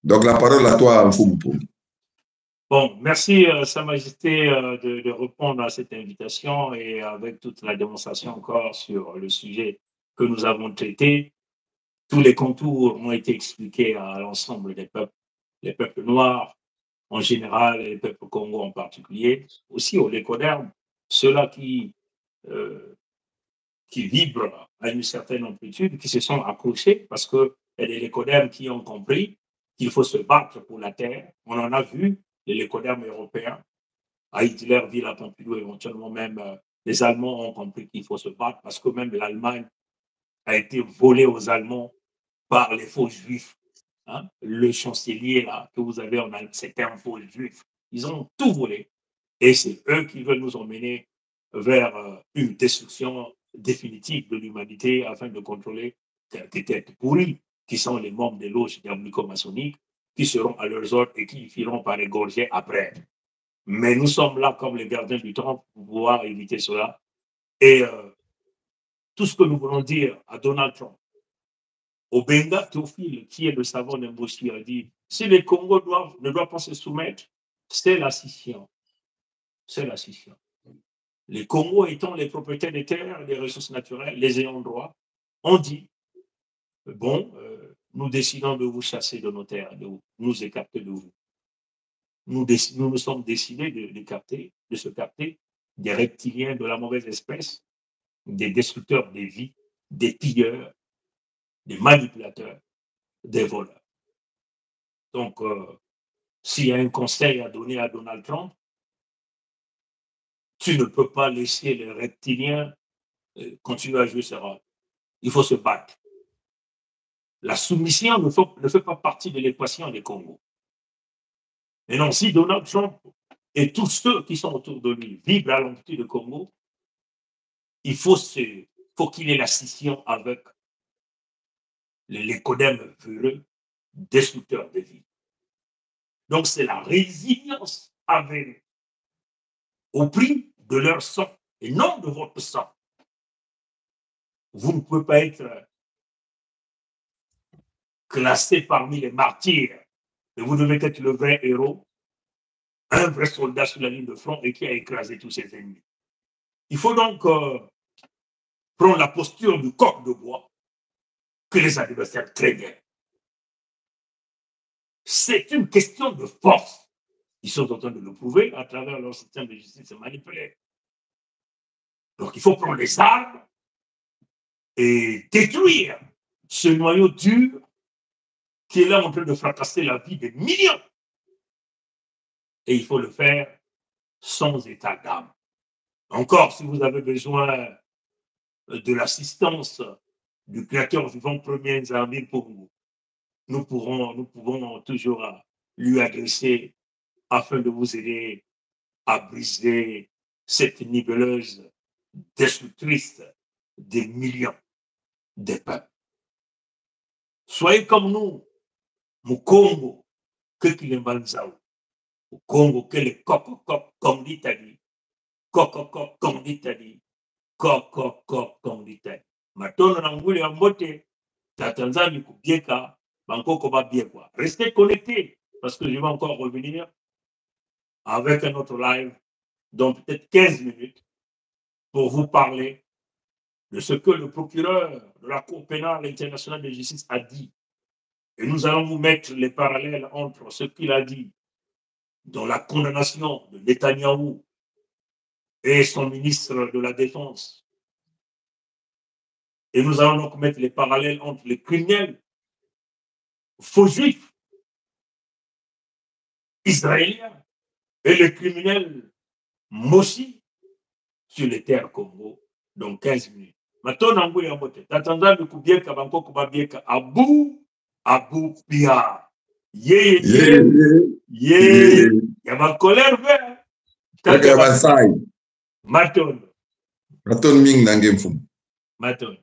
Donc la parole à toi, Mfumpu. Bon, merci Sa Majesté de répondre à cette invitation et avec toute la démonstration encore sur le sujet que nous avons traité. Tous les contours ont été expliqués à l'ensemble des peuples, les peuples noirs en général et les peuples Congo en particulier, aussi aux Lécodermes, ceux-là qui vibrent à une certaine amplitude, qui se sont accrochés parce que les Lécodermes qui ont compris qu'il faut se battre pour la terre. On en a vu, les Lécodermes européens, à Hitler, Villa Pompidou, éventuellement même les Allemands ont compris qu'il faut se battre parce que même l'Allemagne a été volée aux Allemands par les faux juifs. Hein? Le chancelier là, que vous avez en Allemagne, c'était un faux juif. Ils ont tout volé. Et c'est eux qui veulent nous emmener vers une destruction définitive de l'humanité afin de contrôler des têtes pourries qui sont les membres des loges diabolico-maçonniques qui seront à leurs ordres et qui finiront par égorger après. Mais nous sommes là comme les gardiens du temps pour pouvoir éviter cela. Et tout ce que nous voulons dire à Donald Trump, Obenga Théophile, qui est le savant d'Emboshi, a dit si les Congos ne doivent pas se soumettre, c'est la scission. C'est la scission. Les Congos étant les propriétaires des terres, des ressources naturelles, les ayants droit, ont dit bon, nous décidons de vous chasser de nos terres, de nous écarter de vous. Nous nous sommes décidés de se capter des reptiliens de la mauvaise espèce, des destructeurs des vies, des pilleurs, des manipulateurs, des voleurs. Donc, s'il y a un conseil à donner à Donald Trump, tu ne peux pas laisser les reptiliens continuer à jouer ce rôle. Il faut se battre. La soumission ne fait pas partie de l'équation des Congo. Mais non, si Donald Trump et tous ceux qui sont autour de lui vivent la longitude du Congo, il faut qu'il ait la scission avec les codems véreux, destructeurs de vie. Donc c'est la résilience avérée au prix de leur sang et non de votre sang. Vous ne pouvez pas être classé parmi les martyrs, et vous devez être le vrai héros, un vrai soldat sur la ligne de front et qui a écrasé tous ses ennemis. Il faut donc prendre la posture du coq de bois que les adversaires traînaient. C'est une question de force. Ils sont en train de le prouver à travers leur système de justice manipulé. Donc il faut prendre les armes et détruire ce noyau dur qui est là en train de fracasser la vie des millions. Et il faut le faire sans état d'âme. Encore, si vous avez besoin de l'assistance du Créateur vivant premier armées pour vous, nous pouvons toujours lui adresser afin de vous aider à briser cette niveleuse destructrice des millions de peuples. Soyez comme nous, au Congo, que Kilembanzao, au Congo, que les coq comme l'Italie, coq comme l'Italie, coq comme l'Italie. Maintenant, on a voulu en moté, Tatanzani Kubieka, Bangkoko Babiekwa. Restez connectés, parce que je vais encore revenir avec un autre live, dans peut-être 15 minutes, pour vous parler de ce que le procureur de la Cour pénale internationale de justice a dit. Et nous allons vous mettre les parallèles entre ce qu'il a dit dans la condamnation de Netanyahou et son ministre de la Défense. Et nous allons donc mettre les parallèles entre les criminels faux juifs israéliens et les criminels Mossi sur les terres Congo dans 15 minutes. Maintenant, on va vous t'attendez de Koubieka, Bangkok, Babieka, Abu Pia. Yeah. Il y a ma colère vert. Maton. Maton. Maton Ming Nangem Fum. Maton.